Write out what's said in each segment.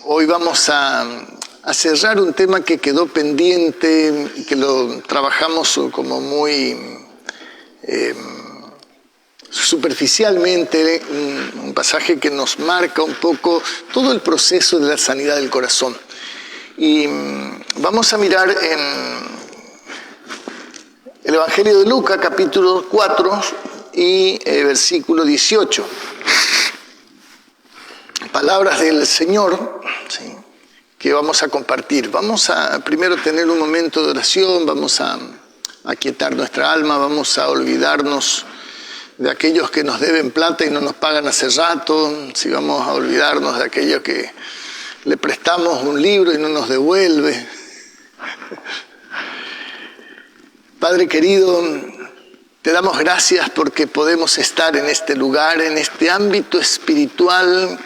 Hoy vamos a cerrar un tema que quedó pendiente y que lo trabajamos como muy superficialmente, un pasaje que nos marca un poco todo el proceso de la sanidad del corazón. Y vamos a mirar en el Evangelio de Lucas, capítulo 4 y versículo 18. Palabras del Señor, ¿sí?, que vamos a compartir. Vamos a primero tener un momento de oración, vamos a aquietar nuestra alma, vamos a olvidarnos de aquellos que nos deben plata y no nos pagan hace rato, si vamos a olvidarnos de aquellos que le prestamos un libro y no nos devuelve. Padre querido, te damos gracias porque podemos estar en este lugar, en este ámbito espiritual,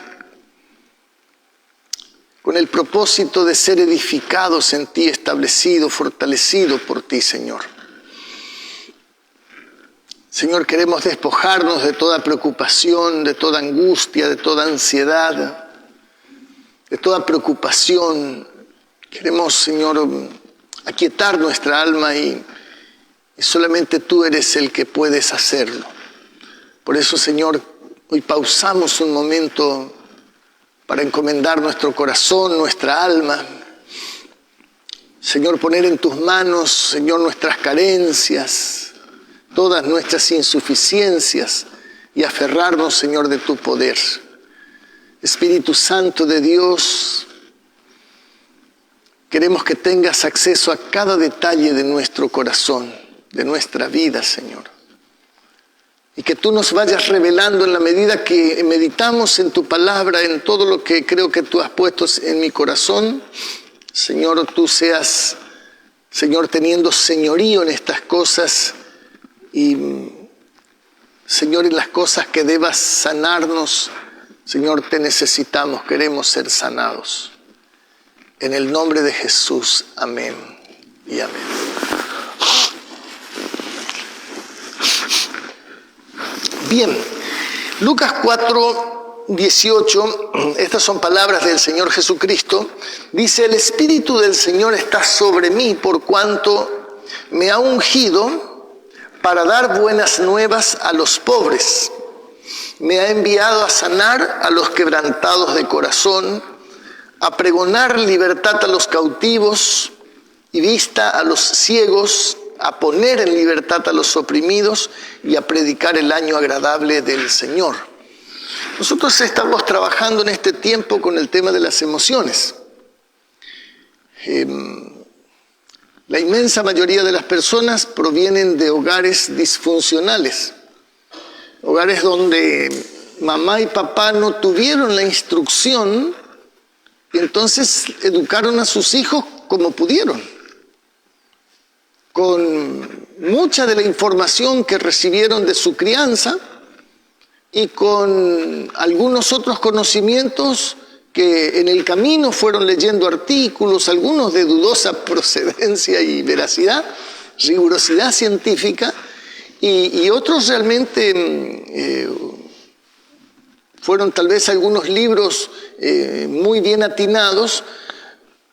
con el propósito de ser edificados en ti, establecidos, fortalecidos por ti, Señor. Señor, queremos despojarnos de toda preocupación, de toda angustia, de toda ansiedad, de toda preocupación. Queremos, Señor, aquietar nuestra alma y solamente tú eres el que puedes hacerlo. Por eso, Señor, hoy pausamos un momento para encomendar nuestro corazón, nuestra alma. Señor, poner en tus manos, Señor, nuestras carencias, todas nuestras insuficiencias y aferrarnos, Señor, de tu poder. Espíritu Santo de Dios, queremos que tengas acceso a cada detalle de nuestro corazón, de nuestra vida, Señor. Y que tú nos vayas revelando en la medida que meditamos en tu palabra, en todo lo que creo que tú has puesto en mi corazón. Señor, tú seas, Señor, teniendo señorío en estas cosas y, Señor, en las cosas que debas sanarnos, Señor, te necesitamos, queremos ser sanados. En el nombre de Jesús, amén y amén. Bien, Lucas 4, 18, estas son palabras del Señor Jesucristo. Dice: el Espíritu del Señor está sobre mí por cuanto me ha ungido para dar buenas nuevas a los pobres. Me ha enviado a sanar a los quebrantados de corazón, a pregonar libertad a los cautivos y vista a los ciegos, a poner en libertad a los oprimidos y a predicar el año agradable del Señor. Nosotros estamos trabajando en este tiempo con el tema de las emociones. La inmensa mayoría de las personas provienen de hogares disfuncionales, hogares donde mamá y papá no tuvieron la instrucción y entonces educaron a sus hijos como pudieron, con mucha de la información que recibieron de su crianza y con algunos otros conocimientos que en el camino fueron leyendo artículos, algunos de dudosa procedencia y veracidad, rigurosidad científica, y otros realmente fueron tal vez algunos libros muy bien atinados,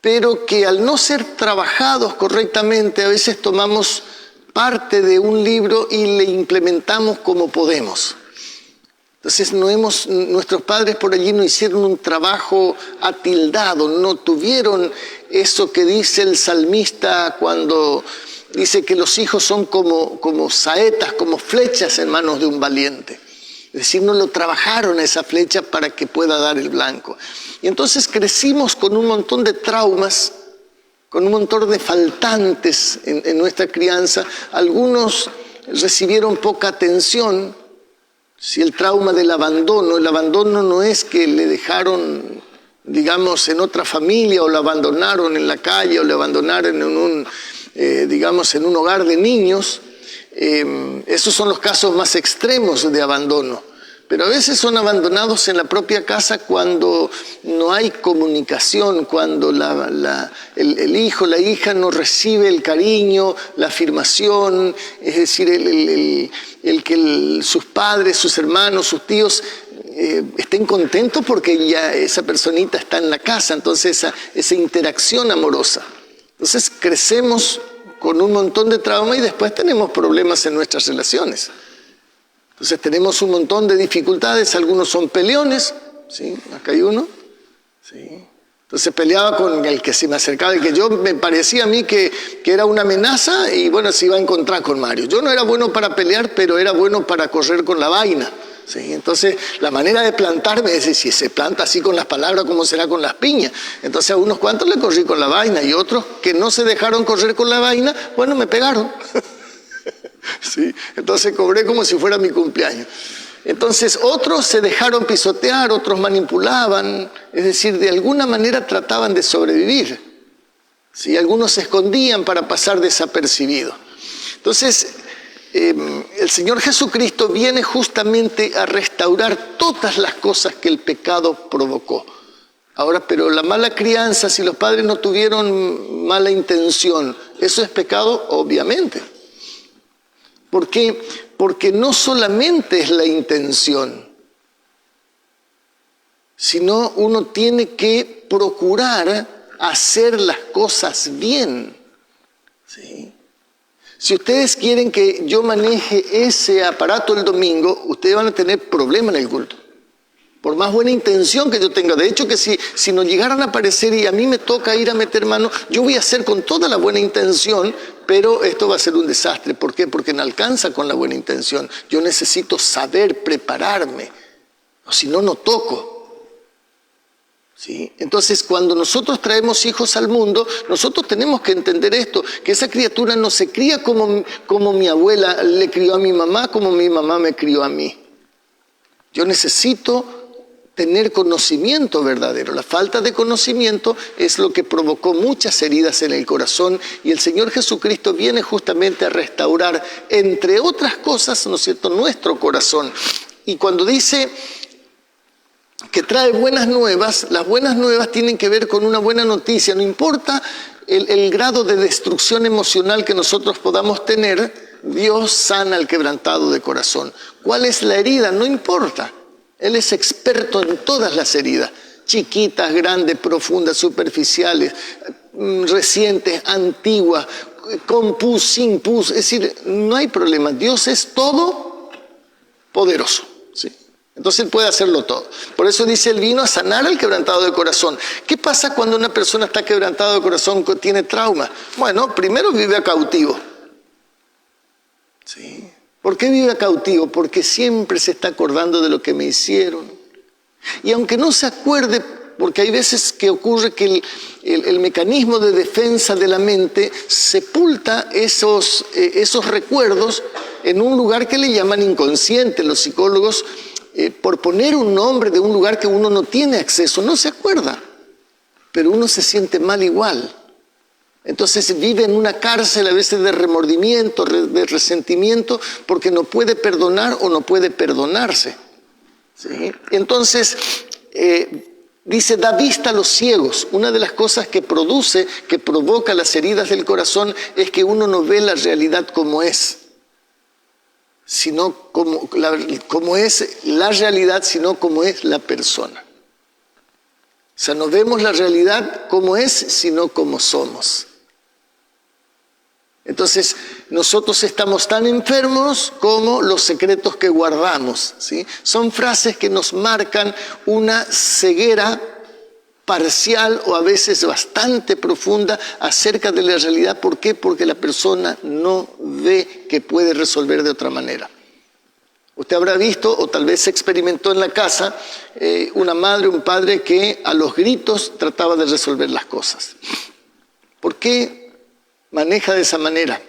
pero que al no ser trabajados correctamente, a veces tomamos parte de un libro y le implementamos como podemos. Entonces nuestros padres por allí no hicieron un trabajo atildado, no tuvieron eso que dice el salmista cuando dice que los hijos son como saetas, como flechas en manos de un valiente. Es decir, no lo trabajaron esa flecha para que pueda dar el blanco. Y entonces crecimos con un montón de traumas, con un montón de faltantes en nuestra crianza. Algunos recibieron poca atención. Si el trauma del abandono, el abandono no es que le dejaron, digamos, en otra familia o lo abandonaron en la calle o lo abandonaron en un hogar de niños. Esos son los casos más extremos de abandono, pero a veces son abandonados en la propia casa cuando no hay comunicación, cuando el hijo, la hija no recibe el cariño, la afirmación, es decir, el que sus padres, sus hermanos, sus tíos estén contentos porque ya esa personita está en la casa, entonces esa interacción amorosa. Entonces crecemos con un montón de trauma y después tenemos problemas en nuestras relaciones. Entonces tenemos un montón de dificultades, algunos son peleones, ¿sí? Acá hay uno, ¿sí? Entonces peleaba con el que se me acercaba, el que yo me parecía a mí que era una amenaza y bueno, se iba a encontrar con Mario. Yo no era bueno para pelear, pero era bueno para correr con la vaina, ¿sí? Entonces la manera de plantarme es si se planta así con las palabras, ¿cómo será con las piñas? Entonces a unos cuantos le corrí con la vaina y otros que no se dejaron correr con la vaina, bueno, me pegaron. ¿Sí? Entonces cobré como si fuera mi cumpleaños. Entonces otros se dejaron pisotear, otros manipulaban, es decir, de alguna manera trataban de sobrevivir. ¿Sí? Algunos se escondían para pasar desapercibidos. Entonces el Señor Jesucristo viene justamente a restaurar todas las cosas que el pecado provocó. Ahora, pero la mala crianza, si los padres no tuvieron mala intención, ¿eso es pecado? Obviamente. ¿Por qué? Porque no solamente es la intención, sino uno tiene que procurar hacer las cosas bien. ¿Sí? Si ustedes quieren que yo maneje ese aparato el domingo, ustedes van a tener problemas en el culto. Por más buena intención que yo tenga. De hecho, que si nos llegaran a aparecer y a mí me toca ir a meter mano, yo voy a hacer con toda la buena intención, pero esto va a ser un desastre. ¿Por qué? Porque no alcanza con la buena intención. Yo necesito saber prepararme, o si no, no toco. ¿Sí? Entonces, cuando nosotros traemos hijos al mundo, nosotros tenemos que entender esto, que esa criatura no se cría como mi abuela le crió a mi mamá, como mi mamá me crió a mí. Yo necesito tener conocimiento verdadero. La falta de conocimiento es lo que provocó muchas heridas en el corazón y el Señor Jesucristo viene justamente a restaurar, entre otras cosas, ¿no es cierto?, nuestro corazón. Y cuando dice que trae buenas nuevas, las buenas nuevas tienen que ver con una buena noticia. No importa el grado de destrucción emocional que nosotros podamos tener, Dios sana al quebrantado de corazón. ¿Cuál es la herida? No importa. Él es experto en todas las heridas, chiquitas, grandes, profundas, superficiales, recientes, antiguas, con pus, sin pus. Es decir, no hay problema. Dios es todopoderoso, ¿sí? Entonces Él puede hacerlo todo. Por eso dice, Él vino a sanar al quebrantado de corazón. ¿Qué pasa cuando una persona está quebrantado de corazón, tiene trauma? Bueno, primero vive cautivo. ¿Sí? ¿Por qué vive cautivo? Porque siempre se está acordando de lo que me hicieron. Y aunque no se acuerde, porque hay veces que ocurre que el mecanismo de defensa de la mente sepulta esos recuerdos en un lugar que le llaman inconsciente. Los psicólogos, por poner un nombre de un lugar que uno no tiene acceso, no se acuerda, pero uno se siente mal igual. Entonces vive en una cárcel a veces de remordimiento, de resentimiento, porque no puede perdonar o no puede perdonarse. ¿Sí? Entonces, dice, da vista a los ciegos. Una de las cosas que provoca las heridas del corazón es que uno no ve la realidad como es, sino como es la realidad, sino como es la persona. O sea, no vemos la realidad como es, sino como somos. Entonces, nosotros estamos tan enfermos como los secretos que guardamos, ¿sí? Son frases que nos marcan una ceguera parcial o a veces bastante profunda acerca de la realidad. ¿Por qué? Porque la persona no ve que puede resolver de otra manera. Usted habrá visto, o tal vez experimentó en la casa, una madre o un padre que a los gritos trataba de resolver las cosas. ¿Por qué maneja de esa manera?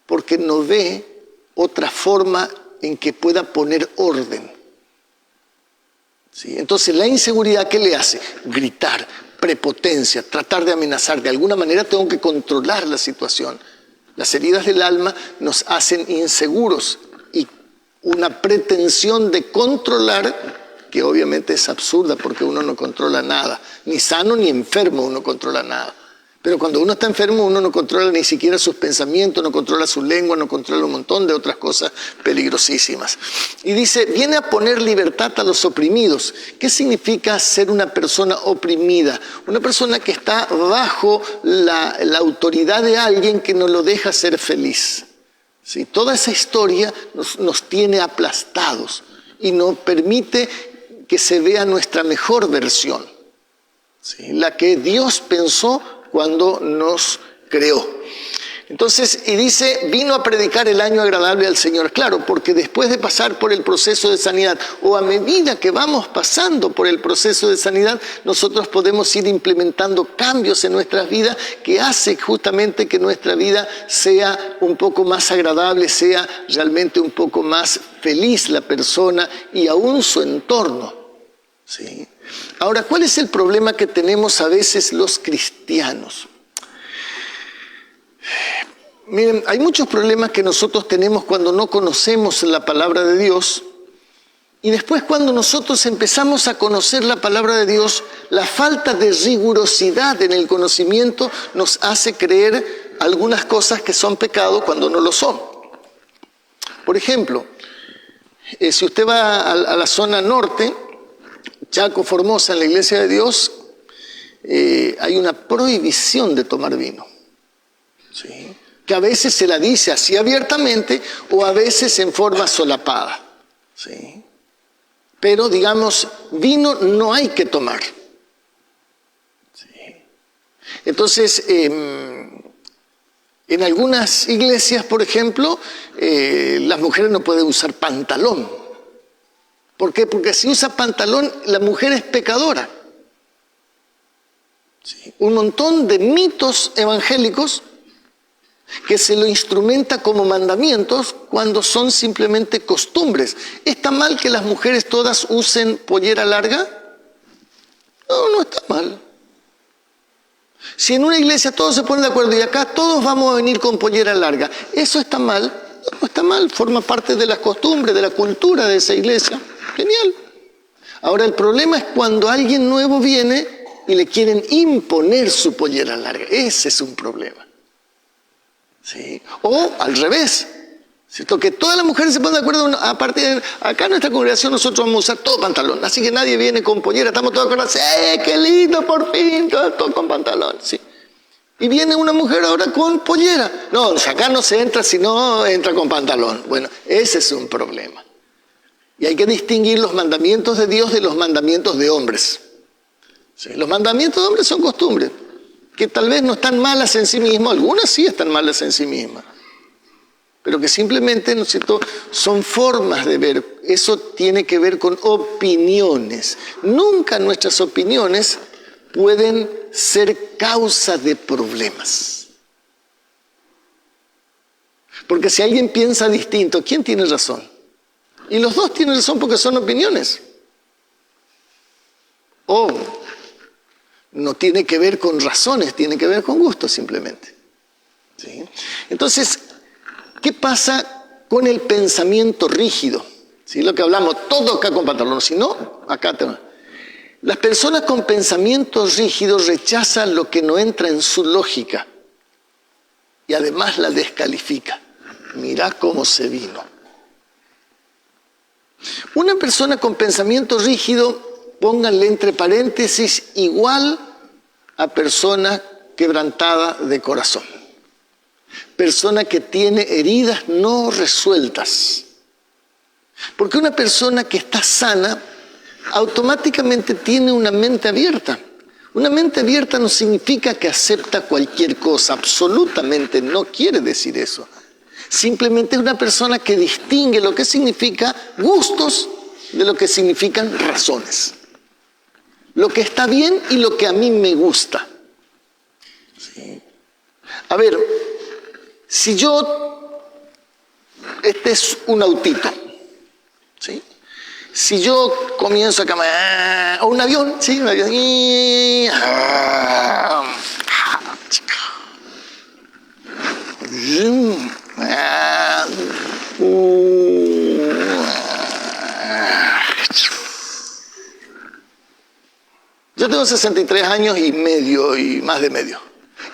Porque no ve otra forma en que pueda poner orden. ¿Sí? Entonces la inseguridad, ¿qué le hace? Gritar, prepotencia, tratar de amenazar. De alguna manera tengo que controlar la situación. Las heridas del alma nos hacen inseguros y una pretensión de controlar, que obviamente es absurda porque uno no controla nada. Ni sano ni enfermo uno controla nada. Pero cuando uno está enfermo, uno no controla ni siquiera sus pensamientos, no controla su lengua, no controla un montón de otras cosas peligrosísimas. Y dice, viene a poner libertad a los oprimidos. ¿Qué significa ser una persona oprimida? Una persona que está bajo la autoridad de alguien que no lo deja ser feliz. ¿Sí? Toda esa historia nos tiene aplastados y no permite que se vea nuestra mejor versión. ¿Sí? La que Dios pensó cuando nos creó. Entonces, y dice, vino a predicar el año agradable al Señor. Claro, porque después de pasar por el proceso de sanidad, o a medida que vamos pasando por el proceso de sanidad, nosotros podemos ir implementando cambios en nuestras vidas que hace justamente que nuestra vida sea un poco más agradable, sea realmente un poco más feliz la persona y aún su entorno. ¿Sí? Ahora, ¿cuál es el problema que tenemos a veces los cristianos? Miren, hay muchos problemas que nosotros tenemos cuando no conocemos la palabra de Dios y después cuando nosotros empezamos a conocer la palabra de Dios, la falta de rigurosidad en el conocimiento nos hace creer algunas cosas que son pecado cuando no lo son. Por ejemplo, si usted va a la zona norte, Chaco, Formosa, en la Iglesia de Dios, hay una prohibición de tomar vino. ¿Sí? Que a veces se la dice así abiertamente o a veces en forma solapada. ¿Sí? Pero, digamos, vino no hay que tomar. ¿Sí? Entonces, en algunas iglesias, por ejemplo, las mujeres no pueden usar pantalón. ¿Por qué? Porque si usa pantalón, la mujer es pecadora. ¿Sí? Un montón de mitos evangélicos que se lo instrumenta como mandamientos cuando son simplemente costumbres. ¿Está mal que las mujeres todas usen pollera larga? No, no está mal. Si en una iglesia todos se ponen de acuerdo y acá todos vamos a venir con pollera larga, ¿eso está mal? No, no está mal, forma parte de las costumbres, de la cultura de esa iglesia. Genial. Ahora, el problema es cuando alguien nuevo viene y le quieren imponer su pollera larga. Ese es un problema. ¿Sí? O al revés, ¿cierto? Que todas las mujeres se ponen de acuerdo a partir de acá en nuestra congregación nosotros vamos a usar todo pantalón, así que nadie viene con pollera, estamos todos de acuerdo, qué lindo, por fin, todos con pantalón, ¿sí? Y viene una mujer ahora con pollera. No, acá no se entra si no entra con pantalón. Bueno, ese es un problema. Y hay que distinguir los mandamientos de Dios de los mandamientos de hombres. ¿Sí? Los mandamientos de hombres son costumbres, que tal vez no están malas en sí mismas, algunas sí están malas en sí mismas, pero que simplemente, ¿no es cierto?, son formas de ver. Eso tiene que ver con opiniones. Nunca nuestras opiniones pueden ser causa de problemas. Porque si alguien piensa distinto, ¿quién tiene razón? Y los dos tienen razón porque son opiniones. O no tiene que ver con razones, tiene que ver con gustos simplemente. ¿Sí? Entonces, ¿qué pasa con el pensamiento rígido? ¿Sí? Lo que hablamos, todo acá con pantalón, si no, acá te va. Las personas con pensamientos rígidos rechazan lo que no entra en su lógica y además la descalifica. Mirá cómo se vino. Una persona con pensamiento rígido, pónganle entre paréntesis, igual a persona quebrantada de corazón. Persona que tiene heridas no resueltas. Porque una persona que está sana automáticamente tiene una mente abierta. Una mente abierta no significa que acepta cualquier cosa, absolutamente no quiere decir eso. Simplemente es una persona que distingue lo que significa gustos de lo que significan razones. Lo que está bien y lo que a mí me gusta. ¿Sí? A ver, si este es un autito, ¿sí? Si yo comienzo a caminar, o un avión, ¿sí? Un avión, yo tengo 63 años y medio y más de medio.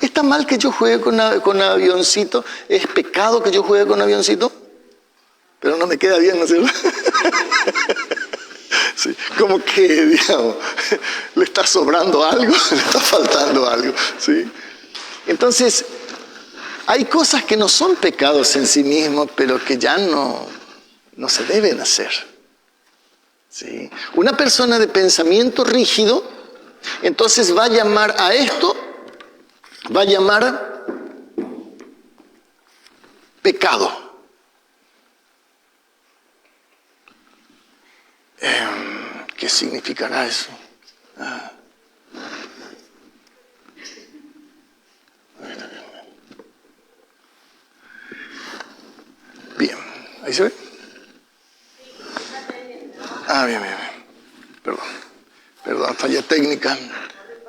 ¿Está mal que yo juegue con avioncito? ¿Es pecado que yo juegue con avioncito? Pero no me queda bien, ¿no es cierto? Sí, como que, digamos, le está sobrando algo, le está faltando algo, ¿sí? Entonces, hay cosas que no son pecados en sí mismos, pero que ya no se deben hacer, ¿sí? Una persona de pensamiento rígido, entonces va a llamar a esto, va a llamar pecado. ¿Qué significará eso? Bien, ¿ahí se ve? Bien. Perdón, falla técnica.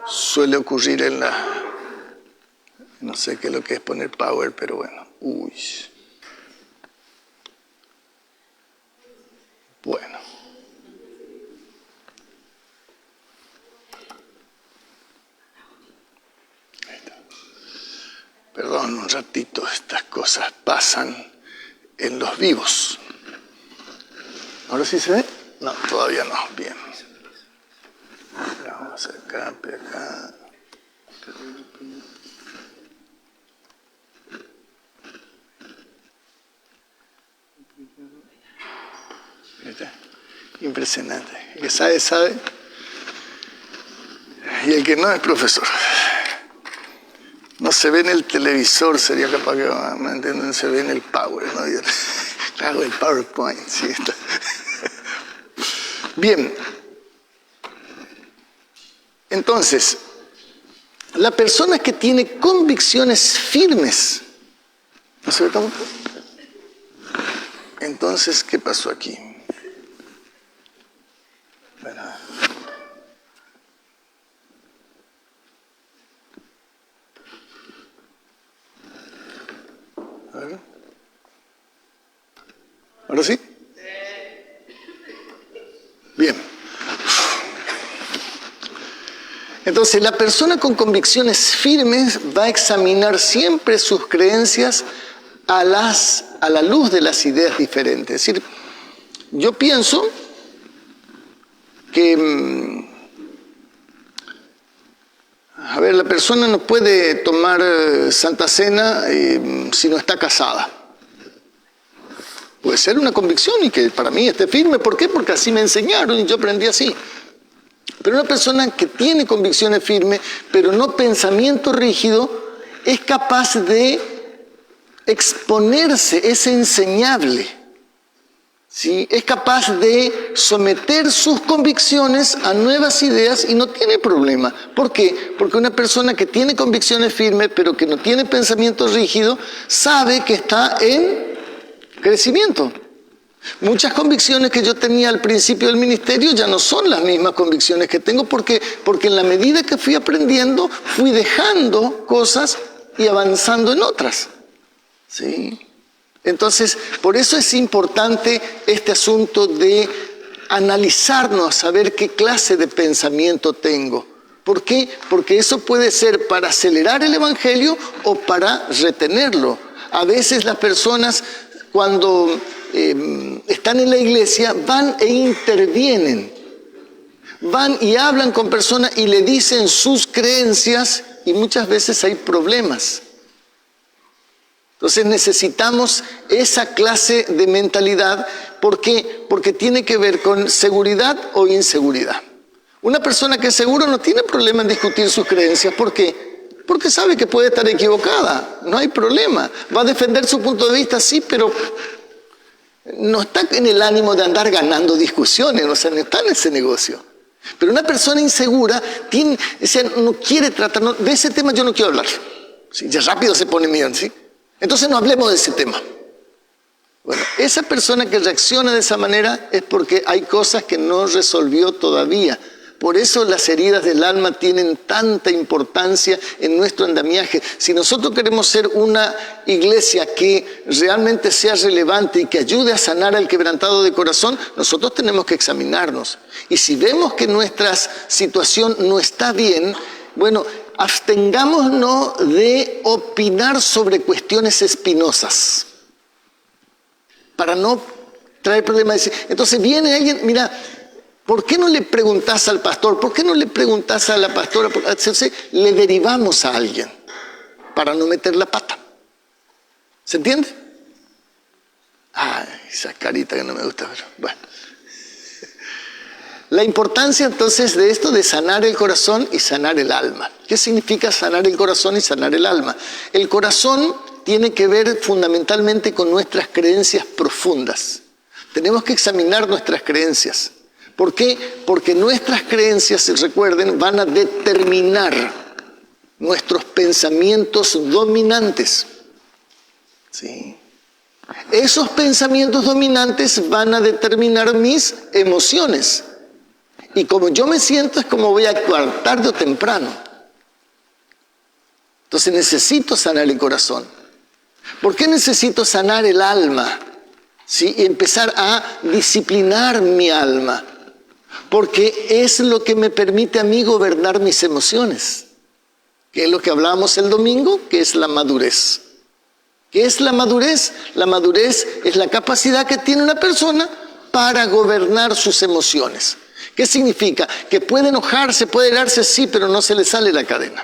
Suele ocurrir en la... No sé qué es lo que es poner power, pero bueno. Bueno. Ahí está. Perdón, un ratito, estas cosas pasan en los vivos. ¿Ahora sí se ve? No, todavía no. Bien. Vamos acá, acá. Impresionante. El que sabe, sabe. Y el que no es profesor. No se ve en el televisor, sería capaz que, ¿me entienden? Se ve en el Power, ¿no? Claro, el PowerPoint, sí. Está. Bien. Entonces, la persona que tiene convicciones firmes, ¿no se ve tampoco? Entonces, ¿qué pasó aquí? Bueno. A ver. ¿Ahora sí? Bien. Entonces, la persona con convicciones firmes va a examinar siempre sus creencias a la luz de las ideas diferentes. Es decir, yo pienso que, la persona no puede tomar Santa Cena si no está casada. Puede ser una convicción y que para mí esté firme. ¿Por qué? Porque así me enseñaron y yo aprendí así. Pero una persona que tiene convicciones firmes, pero no pensamiento rígido, es capaz de exponerse, es enseñable, ¿sí? Es capaz de someter sus convicciones a nuevas ideas y no tiene problema. ¿Por qué? Porque una persona que tiene convicciones firmes, pero que no tiene pensamiento rígido, sabe que está en crecimiento. Muchas convicciones que yo tenía al principio del ministerio ya no son las mismas convicciones que tengo porque en la medida que fui aprendiendo, fui dejando cosas y avanzando en otras. ¿Sí? Entonces, por eso es importante este asunto de analizarnos, saber qué clase de pensamiento tengo. ¿Por qué? Porque eso puede ser para acelerar el evangelio o para retenerlo. A veces las personas, cuando están en la iglesia, van e intervienen. Van y hablan con personas y le dicen sus creencias y muchas veces hay problemas. Entonces necesitamos esa clase de mentalidad. ¿Por qué? Porque tiene que ver con seguridad o inseguridad. Una persona que es seguro no tiene problema en discutir sus creencias. ¿Por qué? Porque sabe que puede estar equivocada. No hay problema. Va a defender su punto de vista, sí, pero no está en el ánimo de andar ganando discusiones. O sea, no está en ese negocio. Pero una persona insegura no quiere tratar, de ese tema yo no quiero hablar. ¿Sí? Ya rápido se pone miedo, ¿sí? Entonces no hablemos de ese tema. Bueno, esa persona que reacciona de esa manera es porque hay cosas que no resolvió todavía. Por eso las heridas del alma tienen tanta importancia en nuestro andamiaje. Si nosotros queremos ser una iglesia que realmente sea relevante y que ayude a sanar al quebrantado de corazón, nosotros tenemos que examinarnos. Y si vemos que nuestra situación no está bien, bueno, abstengámonos de opinar sobre cuestiones espinosas, para no traer problemas. Entonces viene alguien, mira, ¿por qué no le preguntás al pastor? ¿Por qué no le preguntás a la pastora? Entonces le derivamos a alguien para no meter la pata. ¿Se entiende? Ay, esa carita que no me gusta, pero bueno. La importancia entonces de esto de sanar el corazón y sanar el alma. ¿Qué significa sanar el corazón y sanar el alma? El corazón tiene que ver fundamentalmente con nuestras creencias profundas. Tenemos que examinar nuestras creencias. ¿Por qué? Porque nuestras creencias, recuerden, van a determinar nuestros pensamientos dominantes. ¿Sí? Esos pensamientos dominantes van a determinar mis emociones. Y como yo me siento es como voy a actuar tarde o temprano. Entonces necesito sanar el corazón. ¿Por qué necesito sanar el alma? ¿Sí? Y empezar a disciplinar mi alma. Porque es lo que me permite a mí gobernar mis emociones. ¿Qué es lo que hablábamos el domingo? Que es la madurez. ¿Qué es la madurez? La madurez es la capacidad que tiene una persona para gobernar sus emociones. ¿Qué significa? Que puede enojarse, puede helarse, sí, pero no se le sale la cadena.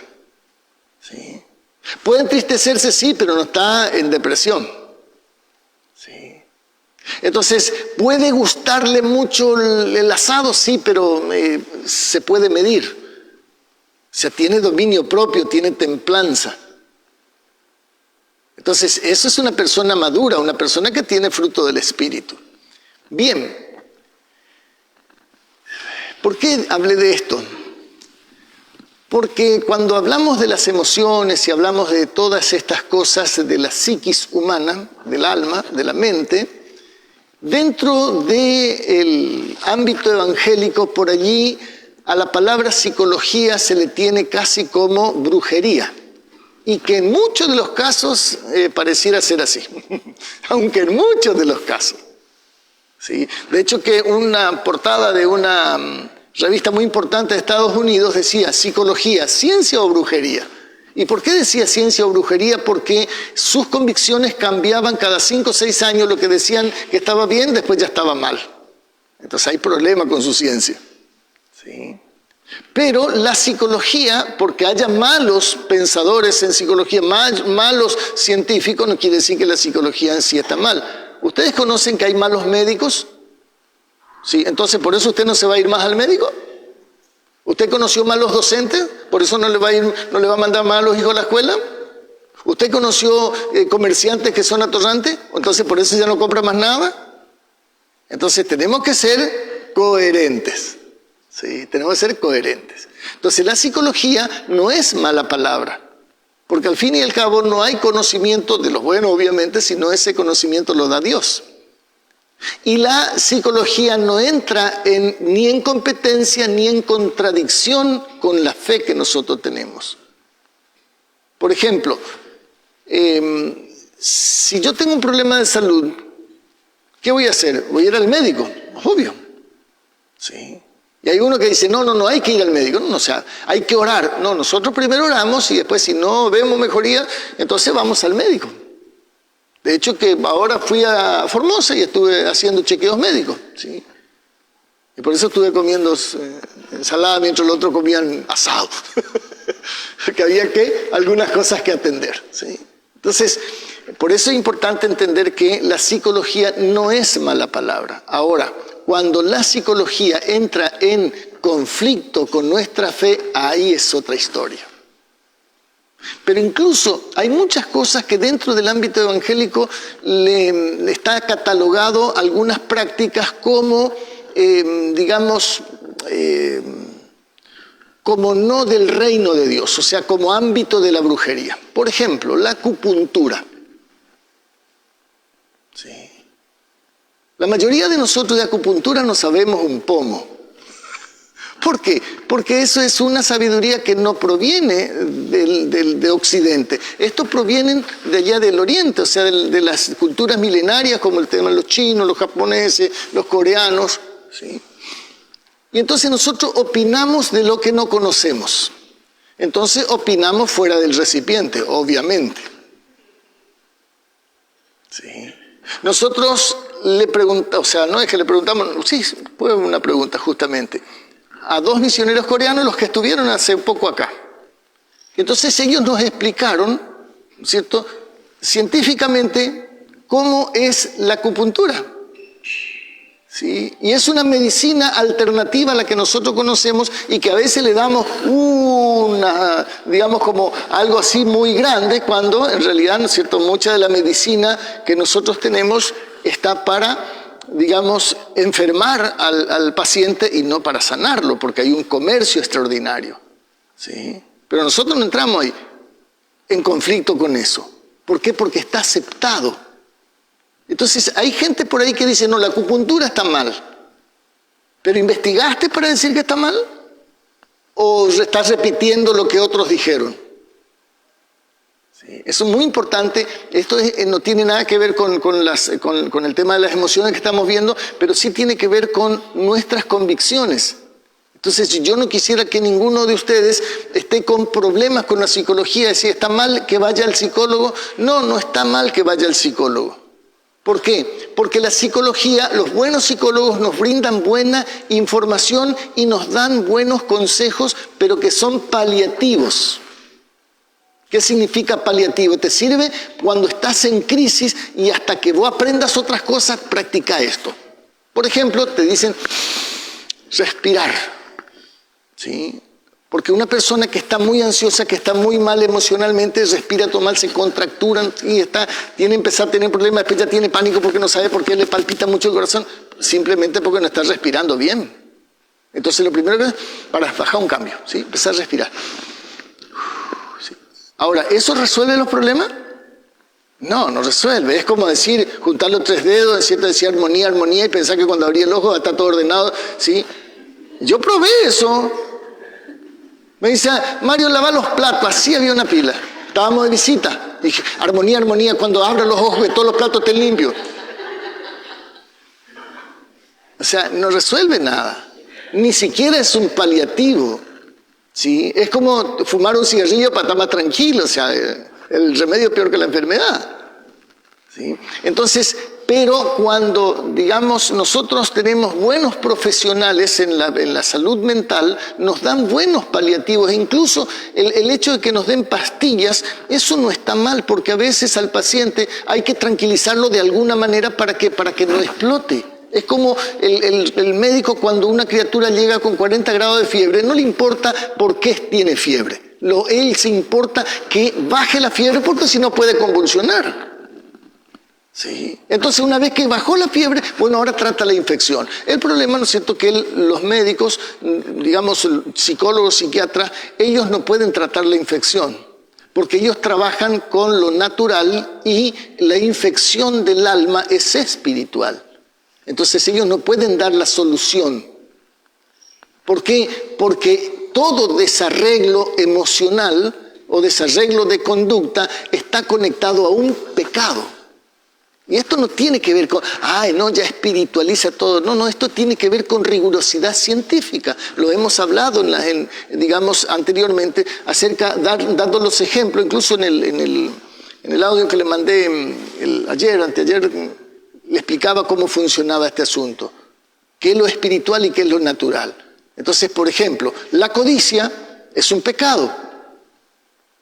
¿Sí? Puede entristecerse, sí, pero no está en depresión. ¿Sí? Entonces, puede gustarle mucho el asado, sí, pero se puede medir. O sea, tiene dominio propio, tiene templanza. Entonces, eso es una persona madura, una persona que tiene fruto del Espíritu. Bien. ¿Por qué hablé de esto? Porque cuando hablamos de las emociones y hablamos de todas estas cosas de la psiquis humana, del alma, de la mente, dentro del ámbito evangélico, por allí a la palabra psicología se le tiene casi como brujería. Y que en muchos de los casos pareciera ser así, aunque en muchos de los casos. ¿Sí? De hecho que una portada de una revista muy importante de Estados Unidos decía psicología, ciencia o brujería. ¿Y por qué decía ciencia o brujería? Porque sus convicciones cambiaban cada 5 o 6 años, lo que decían que estaba bien, después ya estaba mal. Entonces hay problema con su ciencia. ¿Sí? Pero la psicología, porque haya malos pensadores en psicología, malos científicos, no quiere decir que la psicología en sí está mal. ¿Ustedes conocen que hay malos médicos? Sí, entonces por eso usted no se va a ir más al médico. ¿Usted conoció malos docentes? ¿Por eso no le va a mandar más a los hijos a la escuela? ¿Usted conoció comerciantes que son atorrantes? Entonces por eso ya no compra más nada. Entonces tenemos que ser coherentes. Sí, tenemos que ser coherentes. Entonces la psicología no es mala palabra. Porque al fin y al cabo no hay conocimiento de lo bueno, obviamente, sino ese conocimiento lo da Dios. Y la psicología no entra ni en competencia ni en contradicción con la fe que nosotros tenemos. Por ejemplo, si yo tengo un problema de salud, ¿qué voy a hacer? Voy a ir al médico, obvio. ¿Sí? Y hay uno que dice, no hay que ir al médico, no, o sea, hay que orar. No, nosotros primero oramos y después si no vemos mejoría, entonces vamos al médico. De hecho que ahora fui a Formosa y estuve haciendo chequeos médicos, ¿sí? Y por eso estuve comiendo ensalada mientras los otros comían asado. Porque había algunas cosas que atender, ¿sí? Entonces, por eso es importante entender que la psicología no es mala palabra. Ahora, cuando la psicología entra en conflicto con nuestra fe, ahí es otra historia. Pero incluso hay muchas cosas que dentro del ámbito evangélico le está catalogado algunas prácticas como, como no del reino de Dios, o sea, como ámbito de la brujería. Por ejemplo, la acupuntura. Sí. La mayoría de nosotros de acupuntura no sabemos un pomo. ¿Por qué? Porque eso es una sabiduría que no proviene de Occidente. Esto proviene de allá del Oriente, o sea, de las culturas milenarias como el tema de los chinos, los japoneses, los coreanos. ¿Sí? Y entonces nosotros opinamos de lo que no conocemos. Entonces opinamos fuera del recipiente, obviamente. ¿Sí? Nosotros le preguntamos, o sea, no es que le preguntamos, sí, fue una pregunta justamente, a 2 misioneros coreanos, los que estuvieron hace poco acá. Entonces ellos nos explicaron, ¿cierto?, científicamente cómo es la acupuntura. ¿Sí? Y es una medicina alternativa a la que nosotros conocemos y que a veces le damos digamos como algo así muy grande, cuando en realidad, ¿no es cierto?, mucha de la medicina que nosotros tenemos está para, digamos, enfermar al paciente y no para sanarlo, porque hay un comercio extraordinario. ¿Sí? Pero nosotros no entramos ahí en conflicto con eso. ¿Por qué? Porque está aceptado. Entonces hay gente por ahí que dice, no, la acupuntura está mal. ¿Pero investigaste para decir que está mal? ¿O estás repitiendo lo que otros dijeron? Sí, eso es muy importante. Esto no tiene nada que ver con el tema de las emociones que estamos viendo, pero sí tiene que ver con nuestras convicciones. Entonces yo no quisiera que ninguno de ustedes esté con problemas con la psicología, decir, ¿está mal que vaya al psicólogo? No, no está mal que vaya al psicólogo. ¿Por qué? Porque la psicología, los buenos psicólogos nos brindan buena información y nos dan buenos consejos, pero que son paliativos. ¿Qué significa paliativo? Te sirve cuando estás en crisis y hasta que vos aprendas otras cosas, practica esto. Por ejemplo, te dicen respirar. ¿Sí? Porque una persona que está muy ansiosa, que está muy mal emocionalmente, respira todo mal, se contracturan y tiene empezar a tener problemas, después ya tiene pánico porque no sabe por qué le palpita mucho el corazón, simplemente porque no está respirando bien. Entonces lo primero que es para bajar un cambio, ¿sí? Empezar a respirar. ¿Sí? Ahora, ¿eso resuelve los problemas? No, no resuelve. Es como decir, juntar los 3 dedos, decir armonía, armonía, y pensar que cuando abrí el ojo está todo ordenado, ¿sí? Yo probé eso. Me dice, Mario, lava los platos. Así había una pila. Estábamos de visita. Dije, armonía, armonía, cuando abra los ojos que todos los platos estén limpios. O sea, no resuelve nada. Ni siquiera es un paliativo. ¿Sí? Es como fumar un cigarrillo para estar más tranquilo. O sea, el remedio es peor que la enfermedad. ¿Sí? Entonces, pero cuando, digamos, nosotros tenemos buenos profesionales en la salud mental, nos dan buenos paliativos. E incluso el hecho de que nos den pastillas, eso no está mal, porque a veces al paciente hay que tranquilizarlo de alguna manera para que no explote. Es como el médico cuando una criatura llega con 40 grados de fiebre, no le importa por qué tiene fiebre. Él se importa que baje la fiebre porque si no puede convulsionar. ¿Sí? Entonces, una vez que bajó la fiebre, bueno, ahora trata la infección. El problema, ¿no es cierto?, que los médicos, digamos, psicólogos, psiquiatras, ellos no pueden tratar la infección, porque ellos trabajan con lo natural y la infección del alma es espiritual. Entonces, ellos no pueden dar la solución. ¿Por qué? Porque todo desarreglo emocional o desarreglo de conducta está conectado a un pecado. Y esto no tiene que ver con, no, ya espiritualiza todo. No, esto tiene que ver con rigurosidad científica. Lo hemos hablado, digamos, anteriormente, dando los ejemplos, incluso en el audio que le mandé anteayer, le explicaba cómo funcionaba este asunto. ¿Qué es lo espiritual y qué es lo natural? Entonces, por ejemplo, la codicia es un pecado.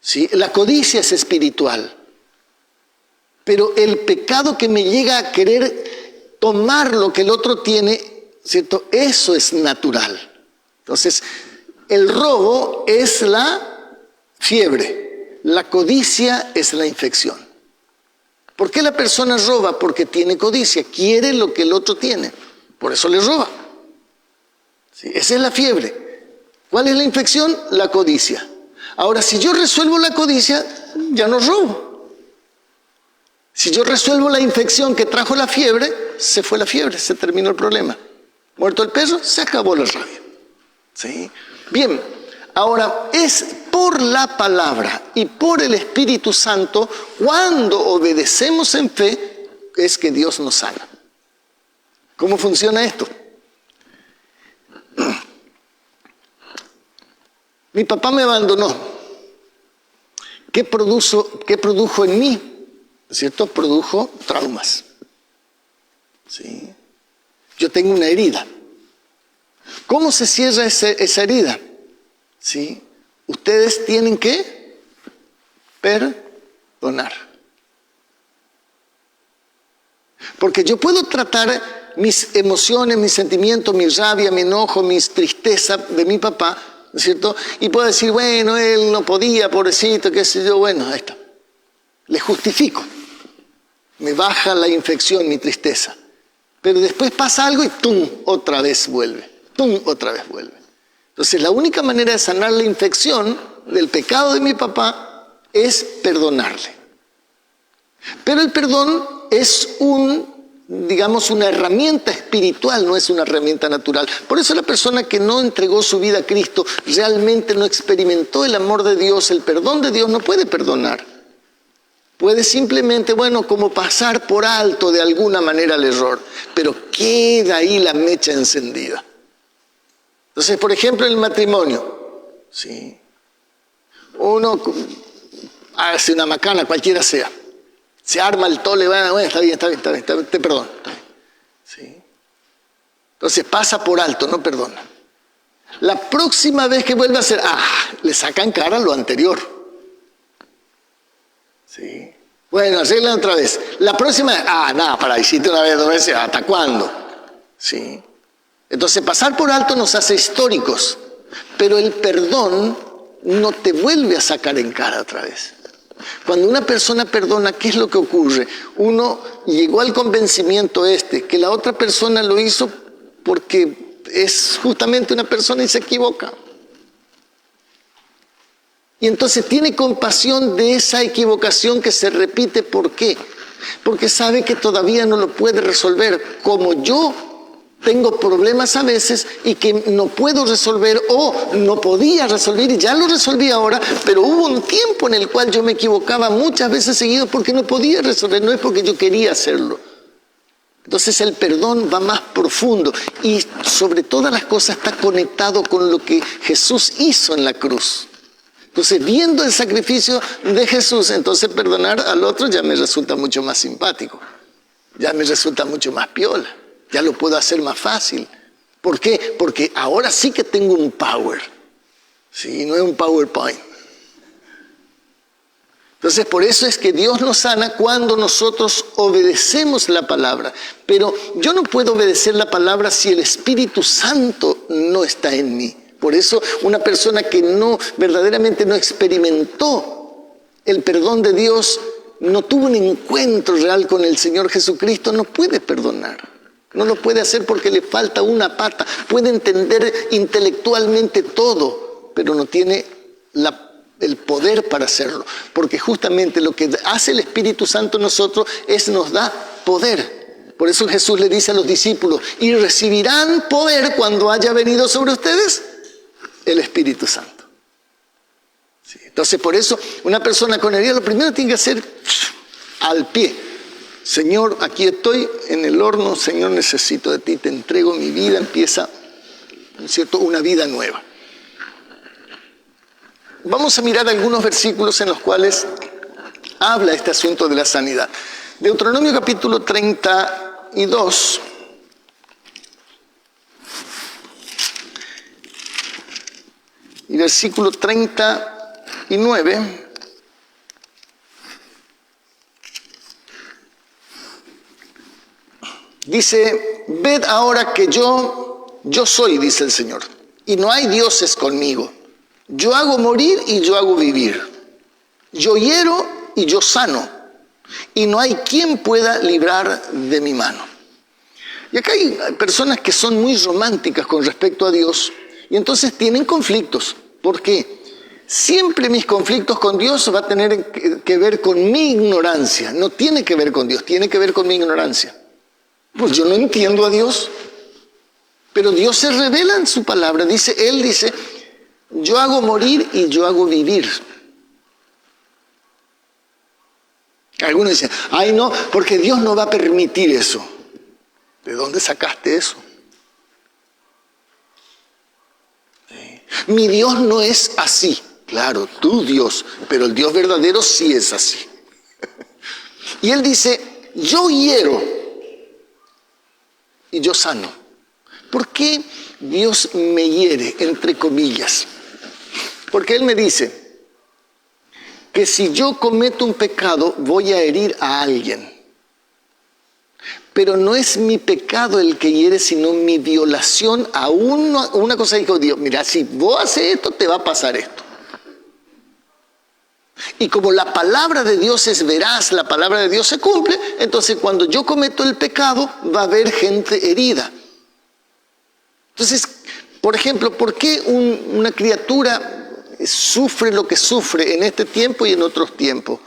¿Sí? La codicia es espiritual. Pero el pecado que me llega a querer tomar lo que el otro tiene, ¿cierto? Eso es natural. Entonces, el robo es la fiebre, la codicia es la infección. ¿Por qué la persona roba? Porque tiene codicia, quiere lo que el otro tiene, por eso le roba. ¿Sí? Esa es la fiebre. ¿Cuál es la infección? La codicia. Ahora, si yo resuelvo la codicia, ya no robo. Si yo resuelvo la infección que trajo la fiebre, se fue la fiebre, se terminó el problema. Muerto el perro, se acabó la rabia. ¿Sí? Bien, ahora es por la palabra y por el Espíritu Santo, cuando obedecemos en fe, es que Dios nos sana. ¿Cómo funciona esto? Mi papá me abandonó. ¿Qué produjo en mí? ¿Cierto? Produjo traumas. ¿Sí? Yo tengo una herida. ¿Cómo se cierra esa herida? ¿Sí? Ustedes tienen que perdonar. Porque yo puedo tratar mis emociones, mis sentimientos, mi rabia, mi enojo, mis tristezas de mi papá, ¿no es cierto? Y puedo decir, bueno, él no podía, pobrecito, qué sé yo, bueno, ahí está. Le justifico. Me baja la infección, mi tristeza. Pero después pasa algo y ¡tum! Otra vez vuelve. ¡Tum! Otra vez vuelve. Entonces, la única manera de sanar la infección del pecado de mi papá es perdonarle. Pero el perdón es una herramienta espiritual, no es una herramienta natural. Por eso la persona que no entregó su vida a Cristo realmente no experimentó el amor de Dios, el perdón de Dios, no puede perdonar. Puede simplemente, como pasar por alto de alguna manera el error, pero queda ahí la mecha encendida. Entonces, por ejemplo, en el matrimonio, ¿sí? Uno hace una macana, cualquiera sea. Se arma el tole, bueno, está bien, te perdono. ¿Sí? Entonces pasa por alto, no perdona. La próxima vez que vuelve a hacer, le sacan cara lo anterior. ¿Sí? Bueno, arreglan otra vez. La próxima, hiciste una vez, 2 veces, ¿hasta cuándo? ¿Sí? Entonces pasar por alto nos hace históricos, pero el perdón no te vuelve a sacar en cara otra vez. Cuando una persona perdona, ¿qué es lo que ocurre? Uno llegó al convencimiento que la otra persona lo hizo porque es justamente una persona y se equivoca. Y entonces tiene compasión de esa equivocación que se repite. ¿Por qué? Porque sabe que todavía no lo puede resolver. Como yo tengo problemas a veces y que no puedo resolver o no podía resolver y ya lo resolví ahora, pero hubo un tiempo en el cual yo me equivocaba muchas veces seguido porque no podía resolver, no es porque yo quería hacerlo. Entonces el perdón va más profundo y sobre todas las cosas está conectado con lo que Jesús hizo en la cruz. Entonces, viendo el sacrificio de Jesús, entonces perdonar al otro ya me resulta mucho más simpático, ya me resulta mucho más piola, ya lo puedo hacer más fácil. ¿Por qué? Porque ahora sí que tengo un power, ¿sí? No es un PowerPoint. Entonces, por eso es que Dios nos sana cuando nosotros obedecemos la palabra. Pero yo no puedo obedecer la palabra si el Espíritu Santo no está en mí. Por eso una persona que verdaderamente no experimentó el perdón de Dios, no tuvo un encuentro real con el Señor Jesucristo, no puede perdonar. No lo puede hacer porque le falta una pata. Puede entender intelectualmente todo, pero no tiene el poder para hacerlo. Porque justamente lo que hace el Espíritu Santo en nosotros nos da poder. Por eso Jesús le dice a los discípulos, y recibirán poder cuando haya venido sobre ustedes el Espíritu Santo. Sí, entonces, por eso, una persona con herida lo primero tiene que hacer al pie. Señor, aquí estoy en el horno, Señor, necesito de ti, te entrego mi vida, empieza, ¿no es cierto?, una vida nueva. Vamos a mirar algunos versículos en los cuales habla este asunto de la sanidad. Deuteronomio capítulo 32. Y versículo 39, dice, ved ahora que yo soy, dice el Señor, y no hay dioses conmigo. Yo hago morir y yo hago vivir. Yo hiero y yo sano, y no hay quien pueda librar de mi mano. Y acá hay personas que son muy románticas con respecto a Dios, y entonces tienen conflictos. ¿Por qué? Siempre mis conflictos con Dios va a tener que ver con mi ignorancia. No tiene que ver con Dios, tiene que ver con mi ignorancia. Pues yo no entiendo a Dios. Pero Dios se revela en su palabra. Él dice, yo hago morir y yo hago vivir. Algunos dicen, ay no, porque Dios no va a permitir eso. ¿De dónde sacaste eso? ¿Sí? Mi Dios no es así. Claro, tu Dios, pero el Dios verdadero sí es así. Y él dice, yo hiero y yo sano. ¿Por qué Dios me hiere, entre comillas? Porque él me dice que si yo cometo un pecado voy a herir a alguien. Pero no es mi pecado el que hiere, sino mi violación a una cosa. Dijo Dios, mira, si vos haces esto, te va a pasar esto. Y como la palabra de Dios es veraz, la palabra de Dios se cumple, entonces cuando yo cometo el pecado, va a haber gente herida. Entonces, por ejemplo, ¿por qué una criatura sufre lo que sufre en este tiempo y en otros tiempos?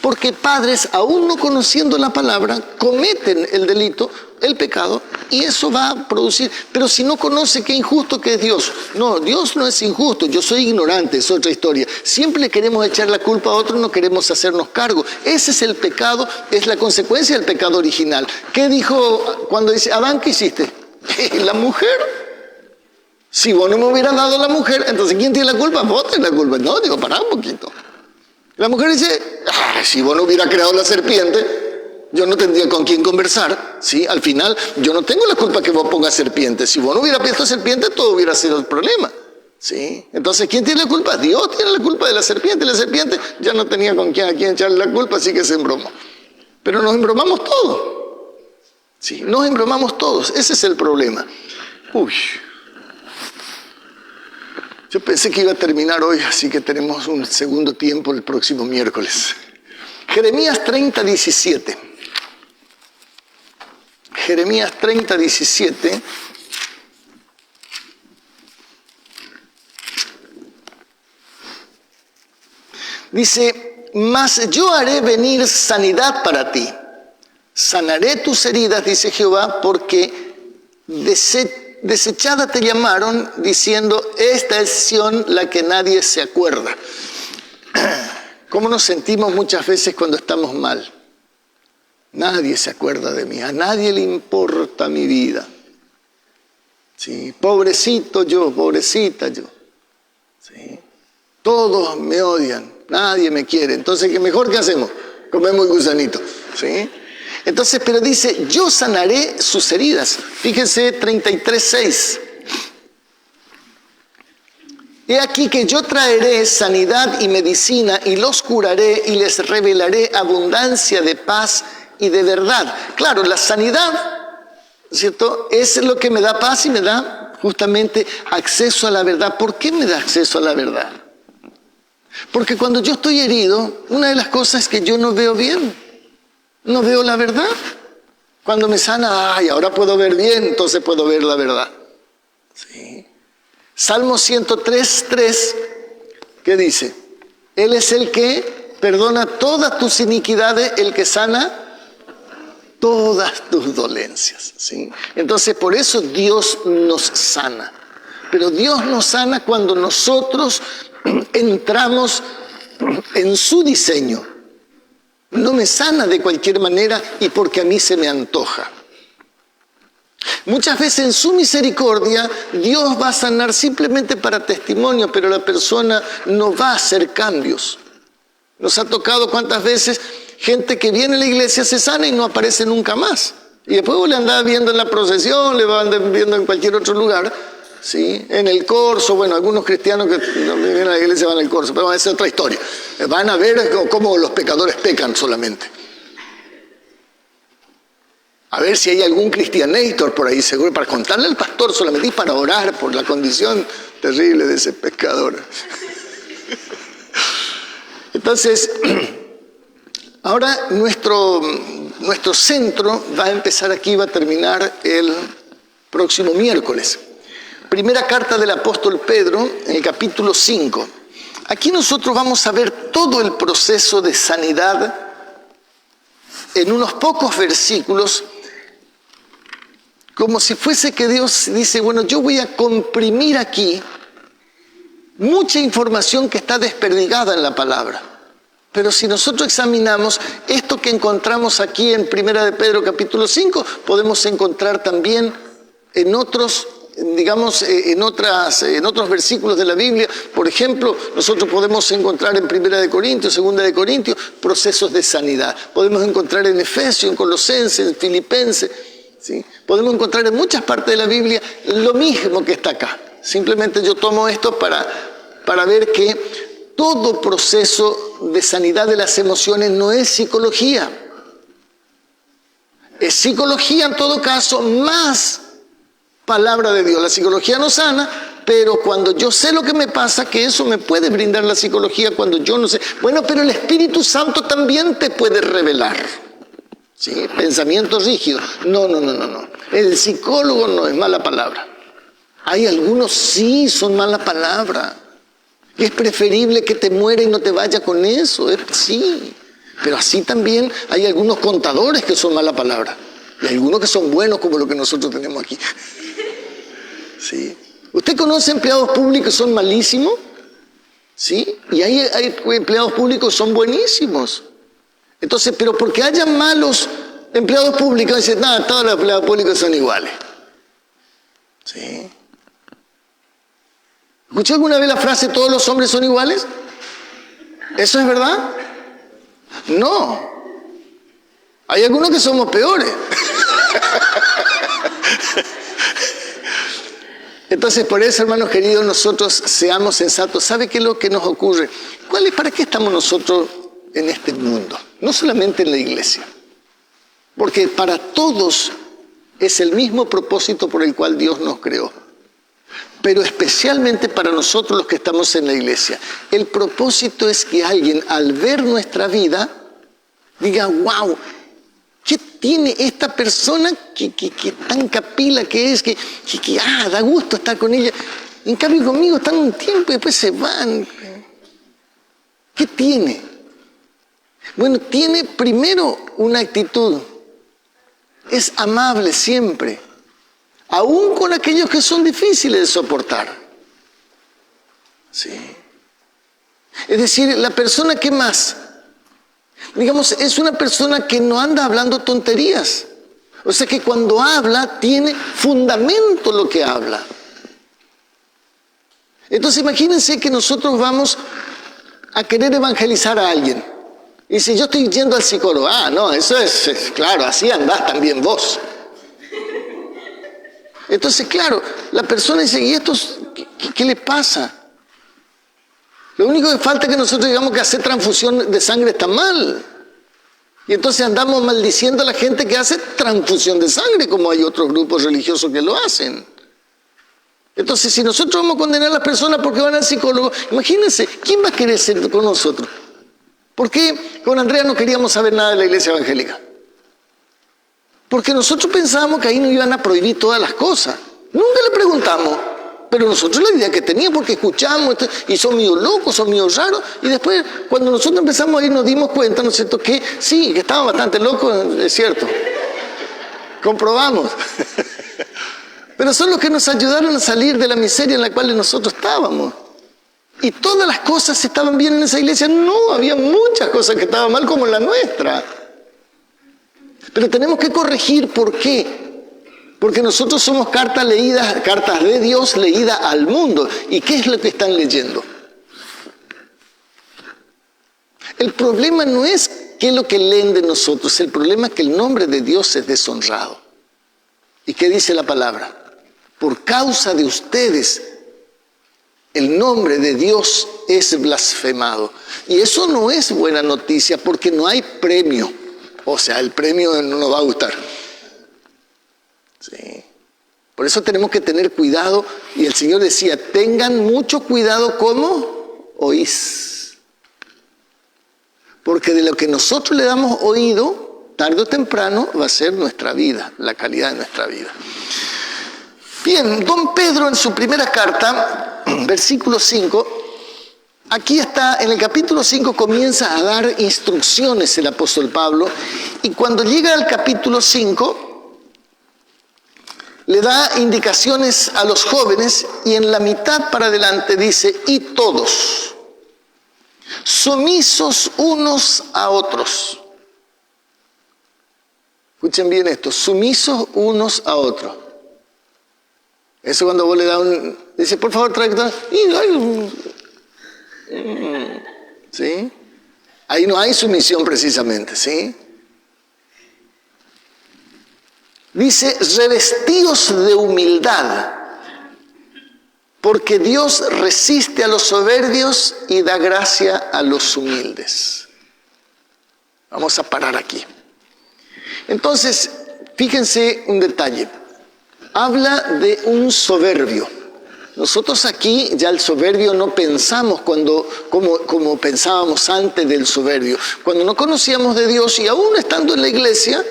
Porque padres, aún no conociendo la palabra, cometen el delito, el pecado, y eso va a producir. Pero si no conoce qué injusto que es Dios. No, Dios no es injusto, yo soy ignorante, es otra historia. Siempre queremos echar la culpa a otro, no queremos hacernos cargo. Ese es el pecado, es la consecuencia del pecado original. ¿Qué dijo cuando dice, Adán, qué hiciste? La mujer. Si vos no me hubieras dado la mujer, entonces ¿quién tiene la culpa? Vos tenés la culpa. No, digo, pará un poquito. La mujer dice, si vos no hubieras creado la serpiente, yo no tendría con quién conversar, ¿sí? Al final, yo no tengo la culpa que vos pongas serpiente. Si vos no hubieras puesto serpiente, todo hubiera sido el problema, ¿sí? Entonces, ¿quién tiene la culpa? Dios tiene la culpa de la serpiente. La serpiente ya no tenía a quién echarle la culpa, así que se embromó. Pero nos embromamos todos, ¿sí? Nos embromamos todos. Ese es el problema. Uy. Yo pensé que iba a terminar hoy, así que tenemos un segundo tiempo el próximo miércoles. Jeremías 30, 17. Jeremías 30, 17. Dice, mas yo haré venir sanidad para ti. Sanaré tus heridas, dice Jehová, porque desechada te llamaron, diciendo, esta es Sión, la que nadie se acuerda. ¿Cómo nos sentimos muchas veces cuando estamos mal? Nadie se acuerda de mí, a nadie le importa mi vida. ¿Sí? Pobrecito yo, pobrecita yo. ¿Sí? Todos me odian, nadie me quiere. Entonces, ¿qué mejor que hacemos? Comemos gusanito. ¿Sí? Entonces, pero dice, yo sanaré sus heridas. Fíjense, 33:6. He aquí que yo traeré sanidad y medicina y los curaré y les revelaré abundancia de paz y de verdad. Claro, la sanidad, ¿cierto? Es lo que me da paz y me da justamente acceso a la verdad. ¿Por qué me da acceso a la verdad? Porque cuando yo estoy herido, una de las cosas es que yo no veo bien. No veo la verdad. Cuando me sana, ahora puedo ver bien, entonces puedo ver la verdad. ¿Sí? Salmo 103:3, ¿qué dice? Él es el que perdona todas tus iniquidades, el que sana todas tus dolencias. ¿Sí? Entonces, por eso Dios nos sana. Pero Dios nos sana cuando nosotros entramos en su diseño. No me sana de cualquier manera y porque a mí se me antoja. Muchas veces en su misericordia Dios va a sanar simplemente para testimonio, pero la persona no va a hacer cambios. Nos ha tocado cuántas veces gente que viene a la iglesia se sana y no aparece nunca más. Y después vos le andás viendo en la procesión, le van viendo en cualquier otro lugar, ¿sí? En el corso, bueno, algunos cristianos que no vienen a la iglesia van al corso, pero esa es otra historia. Van a ver cómo los pecadores pecan solamente. A ver si hay algún cristianator por ahí, seguro, para contarle al pastor solamente y para orar por la condición terrible de ese pecador. Entonces, ahora nuestro centro va a empezar aquí, va a terminar el próximo miércoles. Primera carta del apóstol Pedro, en el capítulo 5. Aquí nosotros vamos a ver todo el proceso de sanidad en unos pocos versículos, como si fuese que Dios dice, bueno, yo voy a comprimir aquí mucha información que está desperdigada en la palabra. Pero si nosotros examinamos esto que encontramos aquí en Primera de Pedro capítulo 5, podemos encontrar también en otros digamos, en otros versículos de la Biblia. Por ejemplo, nosotros podemos encontrar en 1 de Corintios, 2 de Corintios, procesos de sanidad. Podemos encontrar en Efesios, en Colosenses, en Filipenses, ¿sí? Podemos encontrar en muchas partes de la Biblia lo mismo que está acá. Simplemente yo tomo esto para ver que todo proceso de sanidad de las emociones no es psicología. Es psicología en todo caso, más palabra de Dios. La psicología no sana, pero cuando yo sé lo que me pasa, que eso me puede brindar la psicología cuando yo no sé. Bueno, pero el Espíritu Santo también te puede revelar. ¿Sí? Pensamiento rígido. No. El psicólogo no es mala palabra. Hay algunos sí son mala palabra. Es preferible que te muera y no te vaya con eso. Sí. Pero así también hay algunos contadores que son mala palabra. Y algunos que son buenos como lo que nosotros tenemos aquí. ¿Sí? ¿Usted conoce empleados públicos que son malísimos? ¿Sí? Y hay empleados públicos que son buenísimos. Entonces, pero porque haya malos empleados públicos, dicen, nada, todos los empleados públicos son iguales. ¿Sí? ¿Escuchó alguna vez la frase, todos los hombres son iguales? ¿Eso es verdad? No. Hay algunos que somos peores. Entonces, por eso, hermanos queridos, nosotros seamos sensatos. ¿Sabe qué es lo que nos ocurre? ¿Para qué estamos nosotros en este mundo? No solamente en la iglesia. Porque para todos es el mismo propósito por el cual Dios nos creó. Pero especialmente para nosotros los que estamos en la iglesia. El propósito es que alguien, al ver nuestra vida, diga, wow, ¿qué tiene esta persona que tan capila que es, que da gusto estar con ella? En cambio conmigo están un tiempo y después se van. ¿Qué tiene? Bueno, tiene primero una actitud. Es amable siempre. Aún con aquellos que son difíciles de soportar. Sí. Es decir, la persona que más, digamos, es una persona que no anda hablando tonterías. O sea que cuando habla, tiene fundamento lo que habla. Entonces imagínense que nosotros vamos a querer evangelizar a alguien. Y si yo estoy yendo al psicólogo, no, eso es claro, así andás también vos. Entonces, claro, la persona dice, ¿y esto qué le pasa? Lo único que falta es que nosotros digamos que hacer transfusión de sangre está mal. Y entonces andamos maldiciendo a la gente que hace transfusión de sangre, como hay otros grupos religiosos que lo hacen. Entonces, si nosotros vamos a condenar a las personas porque van al psicólogo, imagínense, ¿quién va a querer ser con nosotros? ¿Por qué con Andrea no queríamos saber nada de la iglesia evangélica? Porque nosotros pensábamos que ahí nos iban a prohibir todas las cosas. Nunca le preguntamos. Pero nosotros la idea que teníamos, porque escuchamos, y son medio locos, son medio raros, y después, cuando nosotros empezamos a ir, nos dimos cuenta, ¿no es cierto?, que sí, que estaban bastante locos, es cierto. Comprobamos. Pero son los que nos ayudaron a salir de la miseria en la cual nosotros estábamos. Y todas las cosas estaban bien en esa iglesia. No, había muchas cosas que estaban mal, como la nuestra. Pero tenemos que corregir, ¿por qué? Porque nosotros somos cartas de Dios leídas al mundo. ¿Y qué es lo que están leyendo? El problema no es qué es lo que leen de nosotros, el problema es que el nombre de Dios es deshonrado. ¿Y qué dice la palabra? Por causa de ustedes, el nombre de Dios es blasfemado. Y eso no es buena noticia porque no hay premio. O sea, el premio no nos va a gustar. Sí. Por eso tenemos que tener cuidado. Y el Señor decía, tengan mucho cuidado cómo oís. Porque de lo que nosotros le damos oído, tarde o temprano va a ser nuestra vida, la calidad de nuestra vida. Bien, don Pedro en su primera carta, versículo 5, aquí está, en el capítulo 5 comienza a dar instrucciones el apóstol Pablo, y cuando llega al capítulo 5, le da indicaciones a los jóvenes, y en la mitad para adelante dice, y todos, sumisos unos a otros. Escuchen bien esto, sumisos unos a otros. Eso cuando vos le das dice, por favor, trae. ¿Sí? Ahí no hay sumisión precisamente, ¿sí? Dice, revestidos de humildad, porque Dios resiste a los soberbios y da gracia a los humildes. Vamos a parar aquí. Entonces, fíjense un detalle. Habla de un soberbio. Nosotros aquí ya el soberbio no pensamos como pensábamos antes del soberbio. Cuando no conocíamos de Dios y aún estando en la iglesia,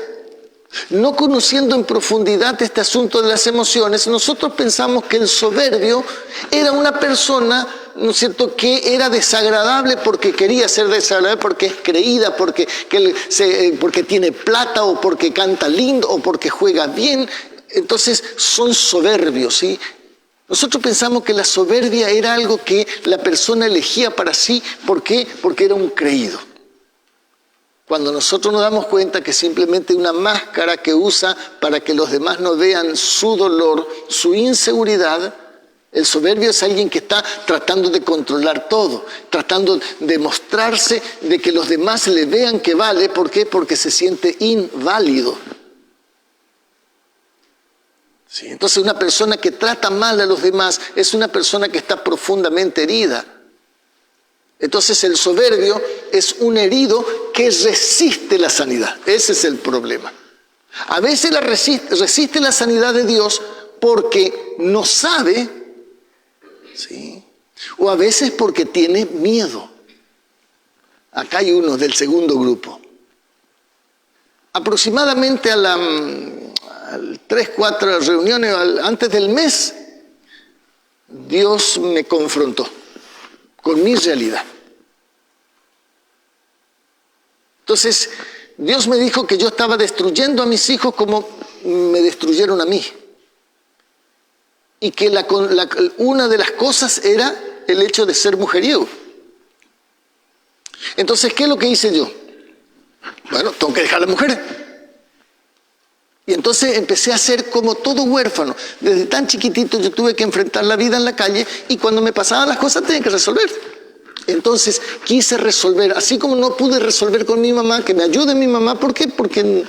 no conociendo en profundidad este asunto de las emociones, nosotros pensamos que el soberbio era una persona, ¿no es cierto?, que era desagradable porque quería ser desagradable, porque es creída, porque tiene plata o porque canta lindo o porque juega bien. Entonces son soberbios, ¿sí? Nosotros pensamos que la soberbia era algo que la persona elegía para sí. ¿Por qué? Porque era un creído. Cuando nosotros nos damos cuenta que simplemente una máscara que usa para que los demás no vean su dolor, su inseguridad, el soberbio es alguien que está tratando de controlar todo, tratando de mostrarse, de que los demás le vean que vale. ¿Por qué? Porque se siente inválido. Sí, entonces una persona que trata mal a los demás es una persona que está profundamente herida. Entonces el soberbio es un herido que resiste la sanidad. Ese es el problema. A veces resiste la sanidad de Dios porque no sabe, ¿sí? O a veces porque tiene miedo. Acá hay uno del segundo grupo. Aproximadamente a 3, 4 reuniones antes del mes, Dios me confrontó con mi realidad. Entonces, Dios me dijo que yo estaba destruyendo a mis hijos como me destruyeron a mí. Y que una de las cosas era el hecho de ser mujeriego. Entonces, ¿qué es lo que hice yo? Bueno, tengo que dejar a las mujeres. Y entonces empecé a ser como todo huérfano. Desde tan chiquitito yo tuve que enfrentar la vida en la calle y cuando me pasaban las cosas tenía que resolver. Entonces quise resolver, así como no pude resolver con mi mamá, que me ayude mi mamá. ¿Por qué? Porque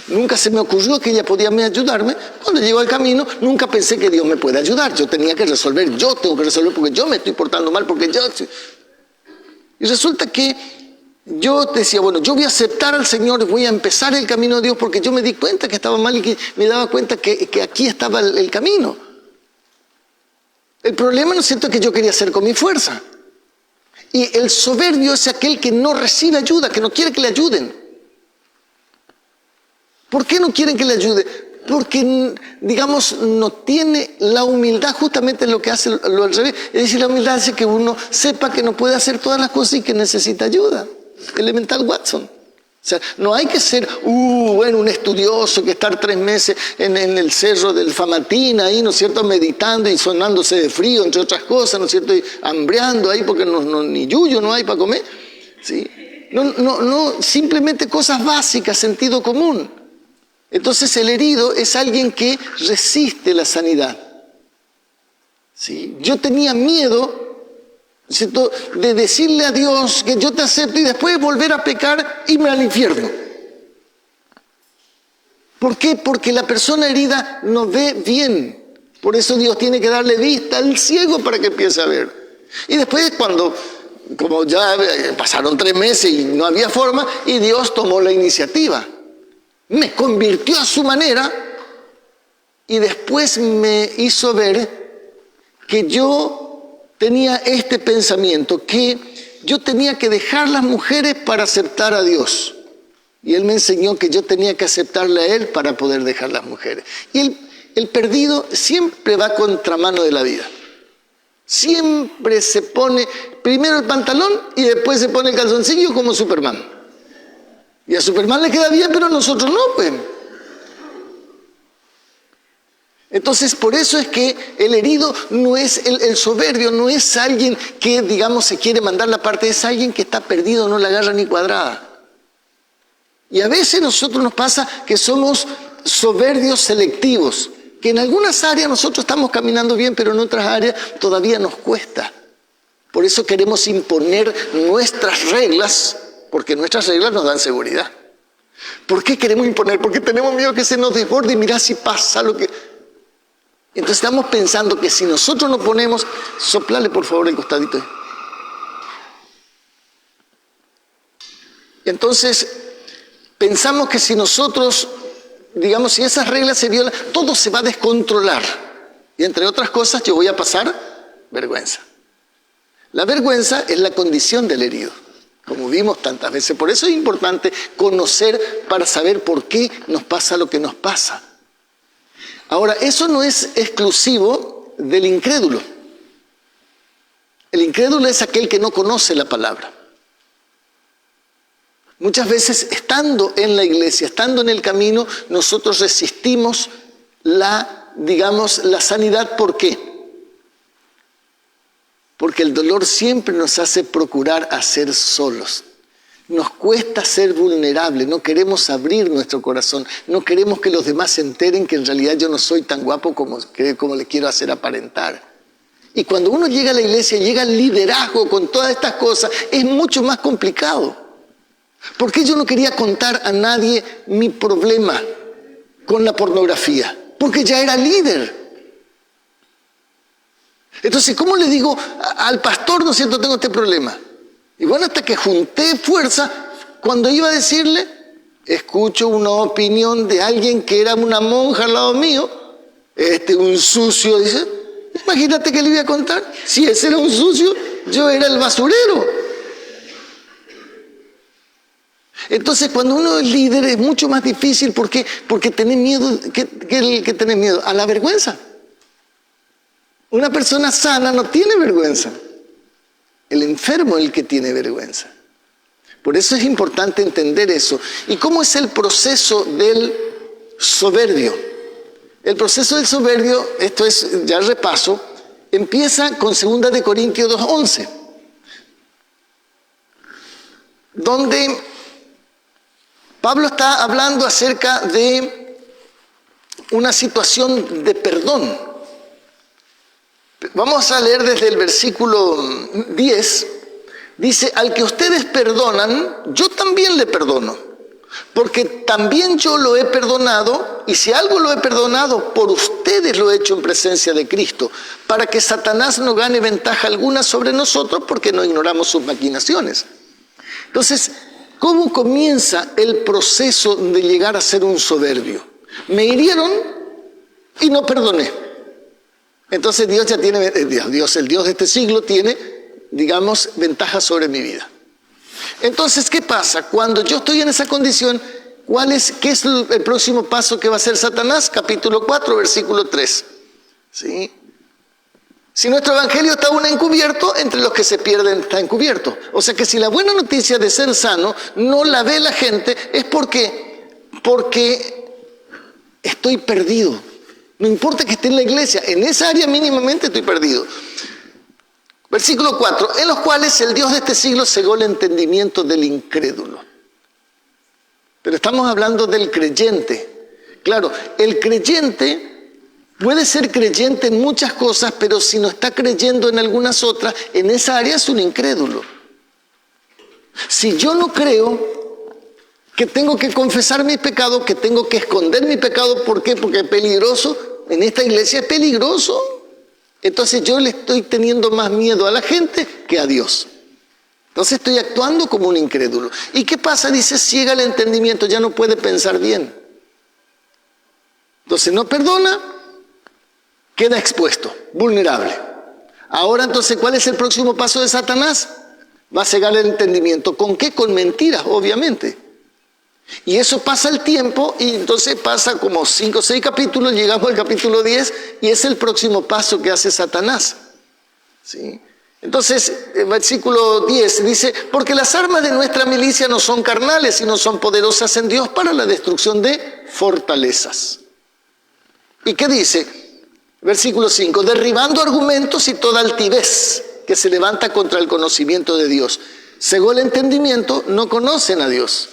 nunca se me ocurrió que ella podía ayudarme. Cuando llegó al camino, nunca pensé que Dios me puede ayudar. Yo tenía que resolver, yo tengo que resolver porque yo me estoy portando mal, porque yo... Y resulta que yo decía, bueno, yo voy a aceptar al Señor, voy a empezar el camino de Dios porque yo me di cuenta que estaba mal y que me daba cuenta que aquí estaba el camino. El problema, ¿no es cierto?, que yo quería hacer con mi fuerza. Y el soberbio es aquel que no recibe ayuda, que no quiere que le ayuden. ¿Por qué no quieren que le ayude? Porque, digamos, no tiene la humildad, justamente lo que hace lo al revés. Es decir, la humildad hace que uno sepa que no puede hacer todas las cosas y que necesita ayuda. Elemental Watson. O sea, no hay que ser, un estudioso que estar 3 meses en el cerro del Famatina ahí, ¿no es cierto?, meditando y sonándose de frío, entre otras cosas, ¿no es cierto?, y hambreando ahí porque ni yuyo no hay para comer. ¿Sí? No, simplemente cosas básicas, sentido común. Entonces el herido es alguien que resiste la sanidad. ¿Sí? Yo tenía miedo, ¿cierto?, de decirle a Dios que yo te acepto y después volver a pecar y irme al infierno. ¿Por qué? Porque la persona herida no ve bien. Por eso Dios tiene que darle vista al ciego para que empiece a ver. Y después como ya pasaron 3 meses y no había forma, y Dios tomó la iniciativa. Me convirtió a su manera y después me hizo ver que yo tenía este pensamiento, que yo tenía que dejar las mujeres para aceptar a Dios. Y Él me enseñó que yo tenía que aceptarle a Él para poder dejar las mujeres. Y el perdido siempre va contramano de la vida. Siempre se pone primero el pantalón y después se pone el calzoncillo como Superman. Y a Superman le queda bien, pero a nosotros no, pues. Entonces, por eso es que el herido no es, el soberbio no es alguien que, digamos, se quiere mandar la parte, es alguien que está perdido, no la agarra ni cuadrada. Y a veces nosotros nos pasa que somos soberbios selectivos. que en algunas áreas nosotros estamos caminando bien, pero en otras áreas todavía nos cuesta. Por eso queremos imponer nuestras reglas, porque nuestras reglas nos dan seguridad. ¿Por qué queremos imponer? Porque tenemos miedo que se nos desborde y mirá si pasa lo que... Entonces estamos pensando que si nosotros nos ponemos... Soplale por favor el costadito. Entonces pensamos que si nosotros, digamos, si esas reglas se violan, todo se va a descontrolar. Y entre otras cosas yo voy a pasar vergüenza. La vergüenza es la condición del herido, como vimos tantas veces. Por eso es importante conocer para saber por qué nos pasa lo que nos pasa. Ahora, eso no es exclusivo del incrédulo. El incrédulo es aquel que no conoce la palabra. Muchas veces, estando en la iglesia, estando en el camino, nosotros resistimos la sanidad. ¿Por qué? Porque el dolor siempre nos hace procurar hacer solos. Nos cuesta ser vulnerables, no queremos abrir nuestro corazón, no queremos que los demás se enteren que en realidad yo no soy tan guapo como le quiero hacer aparentar. Y cuando uno llega a la iglesia, llega al liderazgo con todas estas cosas, es mucho más complicado. ¿Por qué yo no quería contar a nadie mi problema con la pornografía? Porque ya era líder. Entonces, ¿cómo le digo al pastor, no es cierto, tengo este problema? Y bueno, hasta que junté fuerza, cuando iba a decirle, escucho una opinión de alguien que era una monja al lado mío, un sucio, dice, imagínate que le iba a contar, si ese era un sucio, yo era el basurero. Entonces, cuando uno es líder es mucho más difícil, ¿por qué? Porque tenés miedo, ¿qué tenés miedo? A la vergüenza. Una persona sana no tiene vergüenza. El enfermo es el que tiene vergüenza. Por eso es importante entender eso. ¿Y cómo es el proceso del soberbio? El proceso del soberbio, esto es ya repaso, empieza con 2 de Corintios 2:11, donde Pablo está hablando acerca de una situación de perdón. Vamos a leer desde el versículo 10. Dice, al que ustedes perdonan, yo también le perdono. Porque también yo lo he perdonado, y si algo lo he perdonado, por ustedes lo he hecho en presencia de Cristo, para que Satanás no gane ventaja alguna sobre nosotros, porque no ignoramos sus maquinaciones. Entonces, ¿cómo comienza el proceso de llegar a ser un soberbio? Me hirieron y no perdoné. Entonces Dios ya tiene, el Dios de este siglo tiene, digamos, ventaja sobre mi vida. Entonces, ¿qué pasa? Cuando yo estoy en esa condición, ¿qué es el próximo paso que va a hacer Satanás? Capítulo 4, versículo 3. ¿Sí? Si nuestro evangelio está aún encubierto, entre los que se pierden está encubierto. O sea que si la buena noticia de ser sano no la ve la gente, es porque estoy perdido. No importa que esté en la iglesia, en esa área mínimamente estoy perdido. Versículo 4, en los cuales el Dios de este siglo cegó el entendimiento del incrédulo. Pero estamos hablando del creyente. Claro, el creyente puede ser creyente en muchas cosas, pero si no está creyendo en algunas otras, en esa área es un incrédulo. Si yo no creo que tengo que confesar mis pecados, que tengo que esconder mi pecado, ¿por qué? Porque es peligroso. En esta iglesia es peligroso. Entonces yo le estoy teniendo más miedo a la gente que a Dios. Entonces estoy actuando como un incrédulo. ¿Y qué pasa? Dice, ciega el entendimiento, ya no puede pensar bien. Entonces no perdona, queda expuesto, vulnerable. Ahora entonces, ¿cuál es el próximo paso de Satanás? Va a cegar el entendimiento. ¿Con qué? Con mentiras, obviamente. Y eso pasa el tiempo y entonces pasa como 5 o 6 capítulos, llegamos al capítulo 10 y es el próximo paso que hace Satanás. ¿Sí? Entonces, el versículo 10 dice, porque las armas de nuestra milicia no son carnales, sino son poderosas en Dios para la destrucción de fortalezas. ¿Y qué dice? Versículo 5, derribando argumentos y toda altivez que se levanta contra el conocimiento de Dios. Cegó el entendimiento, no conocen a Dios.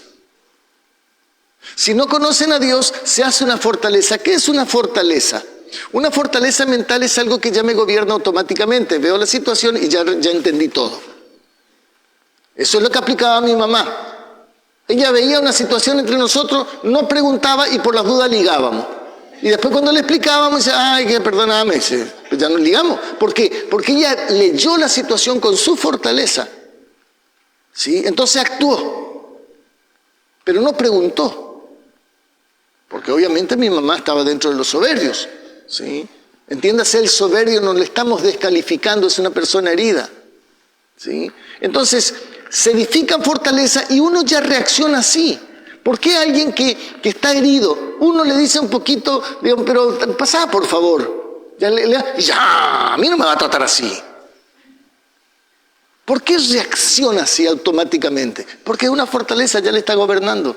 Si no conocen a Dios, se hace una fortaleza. ¿Qué es una fortaleza? Una fortaleza mental es algo que ya me gobierna automáticamente. Veo la situación y ya entendí todo. Eso es lo que aplicaba mi mamá. Ella veía una situación entre nosotros, no preguntaba y por las dudas ligábamos. Y después cuando le explicábamos, decía, ay, que perdóname, dice, pues ya nos ligamos. ¿Por qué? Porque ella leyó la situación con su fortaleza. ¿Sí? Entonces actuó, pero no preguntó. Porque obviamente mi mamá estaba dentro de los soberbios. ¿Sí? Entiéndase, el soberbio no le estamos descalificando, es una persona herida. ¿Sí? Entonces, se edifica fortaleza y uno ya reacciona así. ¿Por qué alguien que está herido, uno le dice un poquito, digo, pero pasá por favor, ya, a mí no me va a tratar así? ¿Por qué reacciona así automáticamente? Porque una fortaleza ya le está gobernando.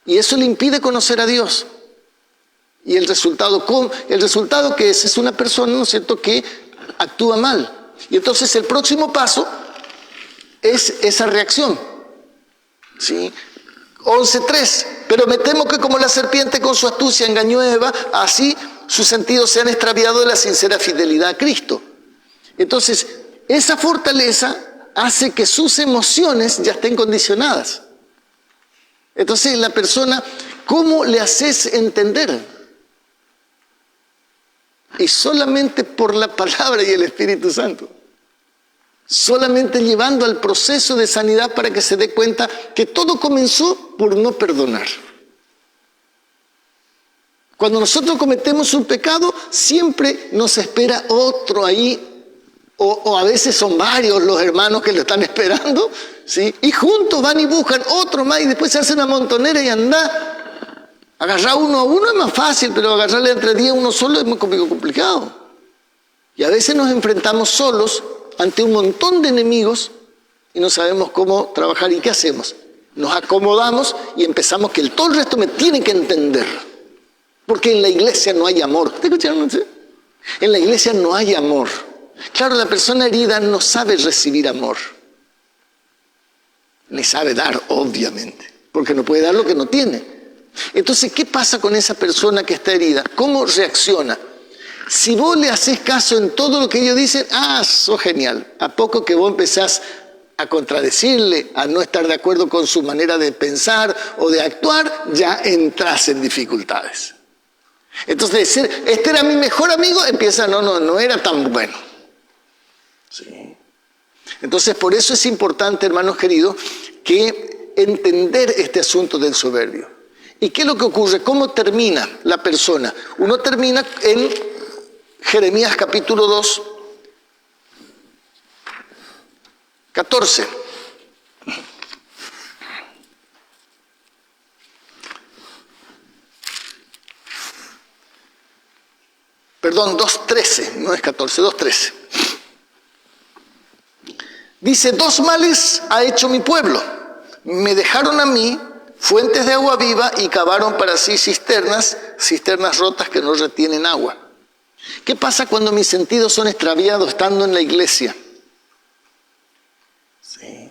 Y eso le impide conocer a Dios. Y el resultado que es una persona, ¿no es cierto?, que actúa mal. Y entonces el próximo paso es esa reacción. ¿Sí? 11.3. Pero me temo que como la serpiente con su astucia engañó a Eva, así sus sentidos se han extraviado de la sincera fidelidad a Cristo. Entonces, esa fortaleza hace que sus emociones ya estén condicionadas. Entonces, la persona, ¿cómo le haces entender? Y solamente por la palabra y el Espíritu Santo. Solamente llevando al proceso de sanidad para que se dé cuenta que todo comenzó por no perdonar. Cuando nosotros cometemos un pecado, siempre nos espera otro ahí, o a veces son varios los hermanos que lo están esperando, ¿sí? Y juntos van y buscan otro más y después se hace una montonera y anda. Agarrar uno a uno es más fácil, pero agarrarle entre 10 uno solo es muy complicado. Y a veces nos enfrentamos solos ante un montón de enemigos y no sabemos cómo trabajar. ¿Y qué hacemos? Nos acomodamos y empezamos que todo el resto me tiene que entender. Porque en la iglesia no hay amor. ¿Te escucharon? En la iglesia no hay amor. Claro, la persona herida no sabe recibir amor. Ni sabe dar, obviamente. Porque no puede dar lo que no tiene. Entonces, ¿qué pasa con esa persona que está herida? ¿Cómo reacciona? Si vos le haces caso en todo lo que ellos dicen, sos genial. A poco que vos empezás a contradecirle, a no estar de acuerdo con su manera de pensar o de actuar, ya entras en dificultades. Entonces, decir, este era mi mejor amigo, empieza, no era tan bueno. ¿Sí? Entonces, por eso es importante, hermanos queridos, que entender este asunto del soberbio. ¿Y qué es lo que ocurre? ¿Cómo termina la persona? Uno termina en Jeremías capítulo 2, 14. Perdón, 2.13, no es 14, 2.13. Dice, 2 males ha hecho mi pueblo. Me dejaron a mí fuentes de agua viva y cavaron para sí cisternas rotas que no retienen agua. ¿Qué pasa cuando mis sentidos son extraviados estando en la iglesia? Sí.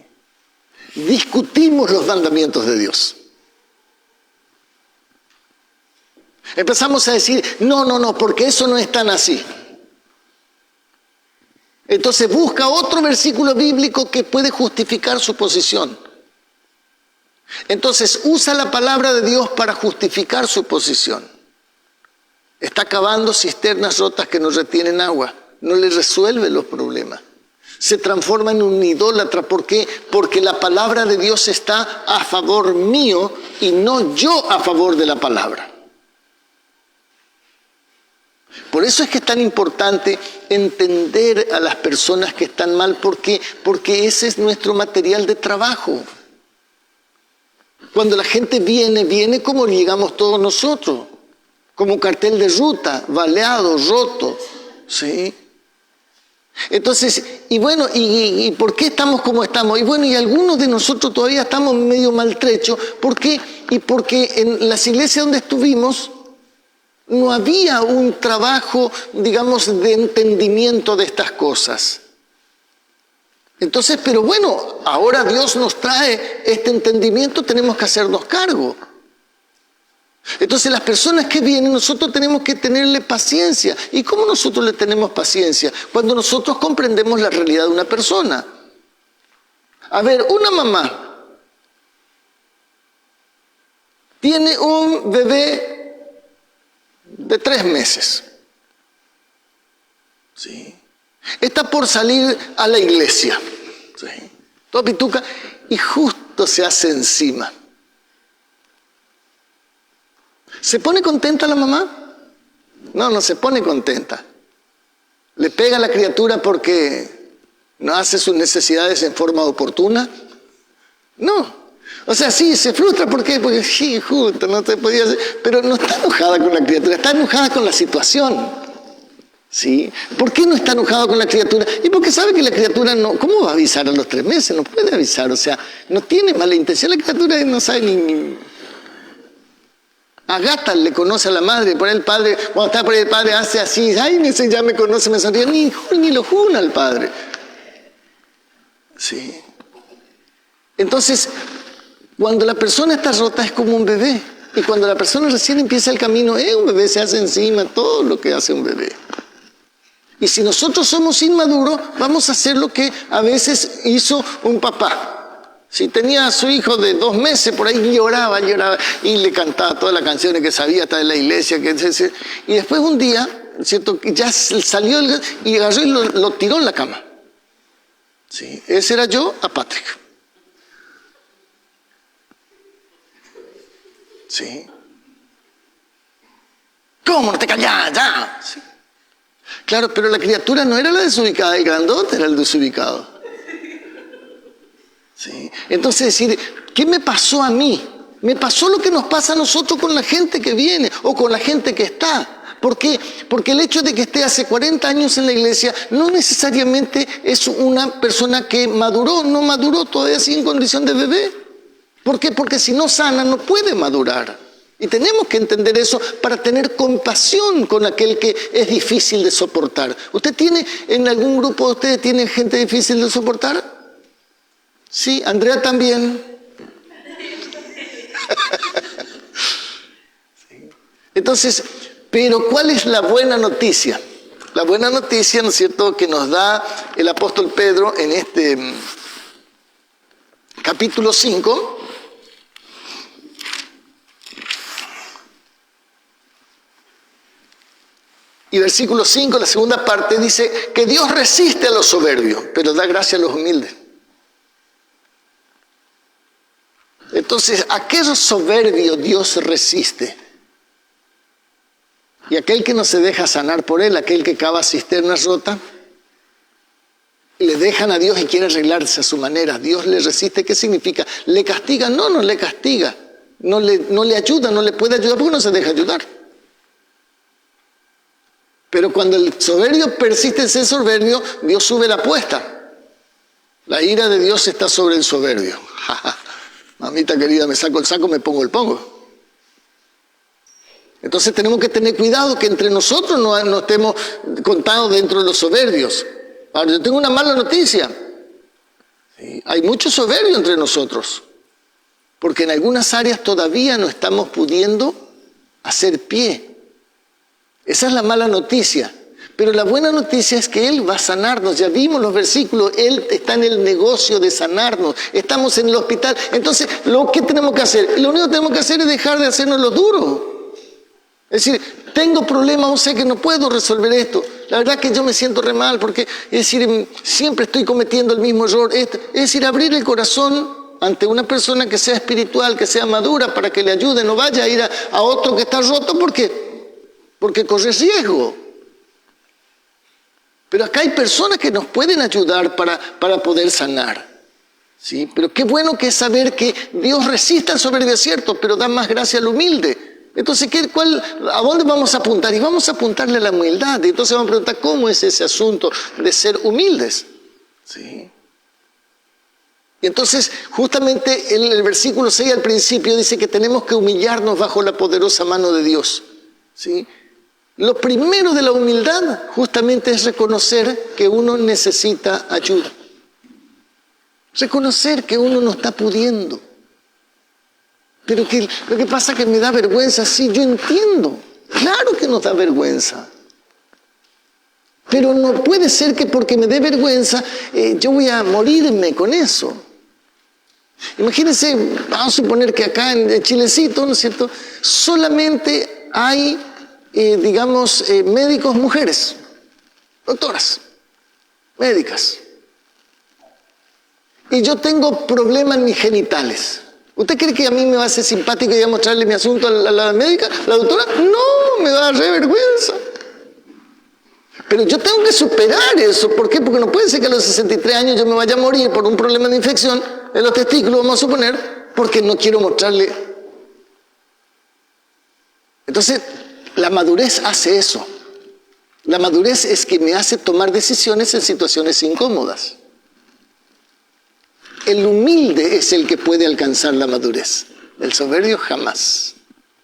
Discutimos los mandamientos de Dios. Empezamos a decir, no, porque eso no es tan así. Entonces busca otro versículo bíblico que puede justificar su posición. Entonces usa la palabra de Dios para justificar su posición. Está cavando cisternas rotas que no retienen agua. No le resuelve los problemas. Se transforma en un idólatra. ¿Por qué? Porque la palabra de Dios está a favor mío y no yo a favor de la palabra. Por eso es que es tan importante entender a las personas que están mal. ¿Por qué? Porque ese es nuestro material de trabajo. Cuando la gente viene como llegamos todos nosotros. Como un cartel de ruta, baleado, roto, ¿sí? Entonces, ¿y por qué estamos como estamos? Y algunos de nosotros todavía estamos medio maltrechos. ¿Por qué? Y porque en las iglesias donde estuvimos no había un trabajo, digamos, de entendimiento de estas cosas. Entonces, ahora Dios nos trae este entendimiento, tenemos que hacernos cargo. Entonces las personas que vienen, nosotros tenemos que tenerle paciencia. ¿Y cómo nosotros le tenemos paciencia? Cuando nosotros comprendemos la realidad de una persona. A ver, una mamá tiene un bebé de 3 meses. ¿Sí? Está por salir a la iglesia. ¿Sí? Toda pituca, y justo se hace encima. ¿Se pone contenta la mamá? No, no se pone contenta. ¿Le pega a la criatura porque no hace sus necesidades en forma oportuna? No. O sea, sí, se frustra. ¿Por qué? Porque sí, justo, no te podía hacer. Pero no está enojada con la criatura, está enojada con la situación. ¿Sí? ¿Por qué no está enojada con la criatura? Y porque sabe que la criatura no... ¿Cómo va a avisar a los 3 meses? No puede avisar, o sea, no tiene mala intención. La criatura no sabe ni... Agata le conoce a la madre, por ahí el padre, cuando está por ahí el padre hace así, ay, ese ya me conoce, me sonríe, ni lo juna al padre. Sí. Entonces, cuando la persona está rota es como un bebé. Y cuando la persona recién empieza el camino, un bebé se hace encima todo lo que hace un bebé. Y si nosotros somos inmaduros, vamos a hacer lo que a veces hizo un papá. Si tenía a su hijo de 2 meses, por ahí lloraba, y le cantaba todas las canciones que sabía, hasta de la iglesia. Y después un día, ¿cierto? Ya salió y agarró y lo tiró en la cama. ¿Sí? Ese era yo a Patrick. ¿Sí? ¿Cómo no te callás? Ya. ¿Sí? Claro, pero la criatura no era la desubicada, el grandote era el desubicado. ¿Sí? Entonces decir, ¿qué me pasó a mí? Me pasó lo que nos pasa a nosotros con la gente que viene o con la gente que está. ¿Por qué? Porque el hecho de que esté hace 40 años en la iglesia no necesariamente es una persona que no maduró, todavía sigue en condición de bebé. ¿Por qué? Porque si no sana no puede madurar. Y tenemos que entender eso para tener compasión con aquel que es difícil de soportar. ¿Usted tiene, en algún grupo de ustedes, tiene gente difícil de soportar? Sí, Andrea también. Entonces, pero ¿cuál es la buena noticia? La buena noticia, ¿no es cierto?, que nos da el apóstol Pedro en este capítulo 5. Y versículo 5, la segunda parte, dice que Dios resiste a los soberbios, pero da gracia a los humildes. Entonces, aquel soberbio Dios resiste. Y aquel que no se deja sanar por él, aquel que cava cisternas rotas, le dejan a Dios y quiere arreglarse a su manera. Dios le resiste. ¿Qué significa? ¿Le castiga? No, no le castiga. No le ayuda, no le puede ayudar porque no se deja ayudar. Pero cuando el soberbio persiste en ser soberbio, Dios sube la apuesta. La ira de Dios está sobre el soberbio. Mamita querida, me saco el saco, me pongo el pongo. Entonces tenemos que tener cuidado que entre nosotros no estemos contados dentro de los soberbios. Ahora, yo tengo una mala noticia. ¿Sí? Hay mucho soberbio entre nosotros. Porque en algunas áreas todavía no estamos pudiendo hacer pie. Esa es la mala noticia. Pero la buena noticia es que Él va a sanarnos. Ya vimos los versículos. Él está en el negocio de sanarnos. Estamos en el hospital. Entonces, lo que tenemos que hacer? Lo único que tenemos que hacer es dejar de hacernos lo duro. Es decir, tengo problemas, o sé que no puedo resolver esto. La verdad que yo me siento re mal porque, es decir, siempre estoy cometiendo el mismo error. Es decir, abrir el corazón ante una persona que sea espiritual, que sea madura, para que le ayude. No vaya a ir a otro que está roto porque corre riesgo. Pero acá hay personas que nos pueden ayudar para poder sanar. ¿Sí? Pero qué bueno que es saber que Dios resiste al soberbio, es cierto, pero da más gracia al humilde. Entonces, ¿a dónde vamos a apuntar? Y vamos a apuntarle a la humildad. Y entonces vamos a preguntar, ¿cómo es ese asunto de ser humildes? ¿Sí? Y entonces, justamente en el versículo 6 al principio dice que tenemos que humillarnos bajo la poderosa mano de Dios. ¿Sí? Lo primero de la humildad justamente es reconocer que uno necesita ayuda. Reconocer que uno no está pudiendo. Pero que lo que pasa es que me da vergüenza. Sí, yo entiendo. Claro que nos da vergüenza. Pero no puede ser que porque me dé vergüenza yo voy a morirme con eso. Imagínense, vamos a suponer que acá en Chilecito, ¿no es cierto?, solamente hay, digamos, médicos mujeres, doctoras, médicas. Y yo tengo problemas en mis genitales. ¿Usted cree que a mí me va a ser simpático y a mostrarle mi asunto a la médica, la doctora? No, me va a dar vergüenza. Pero yo tengo que superar eso. ¿Por qué? Porque no puede ser que a los 63 años yo me vaya a morir por un problema de infección en los testículos, vamos a suponer, porque no quiero mostrarle. Entonces, la madurez hace eso. La madurez es que me hace tomar decisiones en situaciones incómodas. El humilde es el que puede alcanzar la madurez. El soberbio jamás.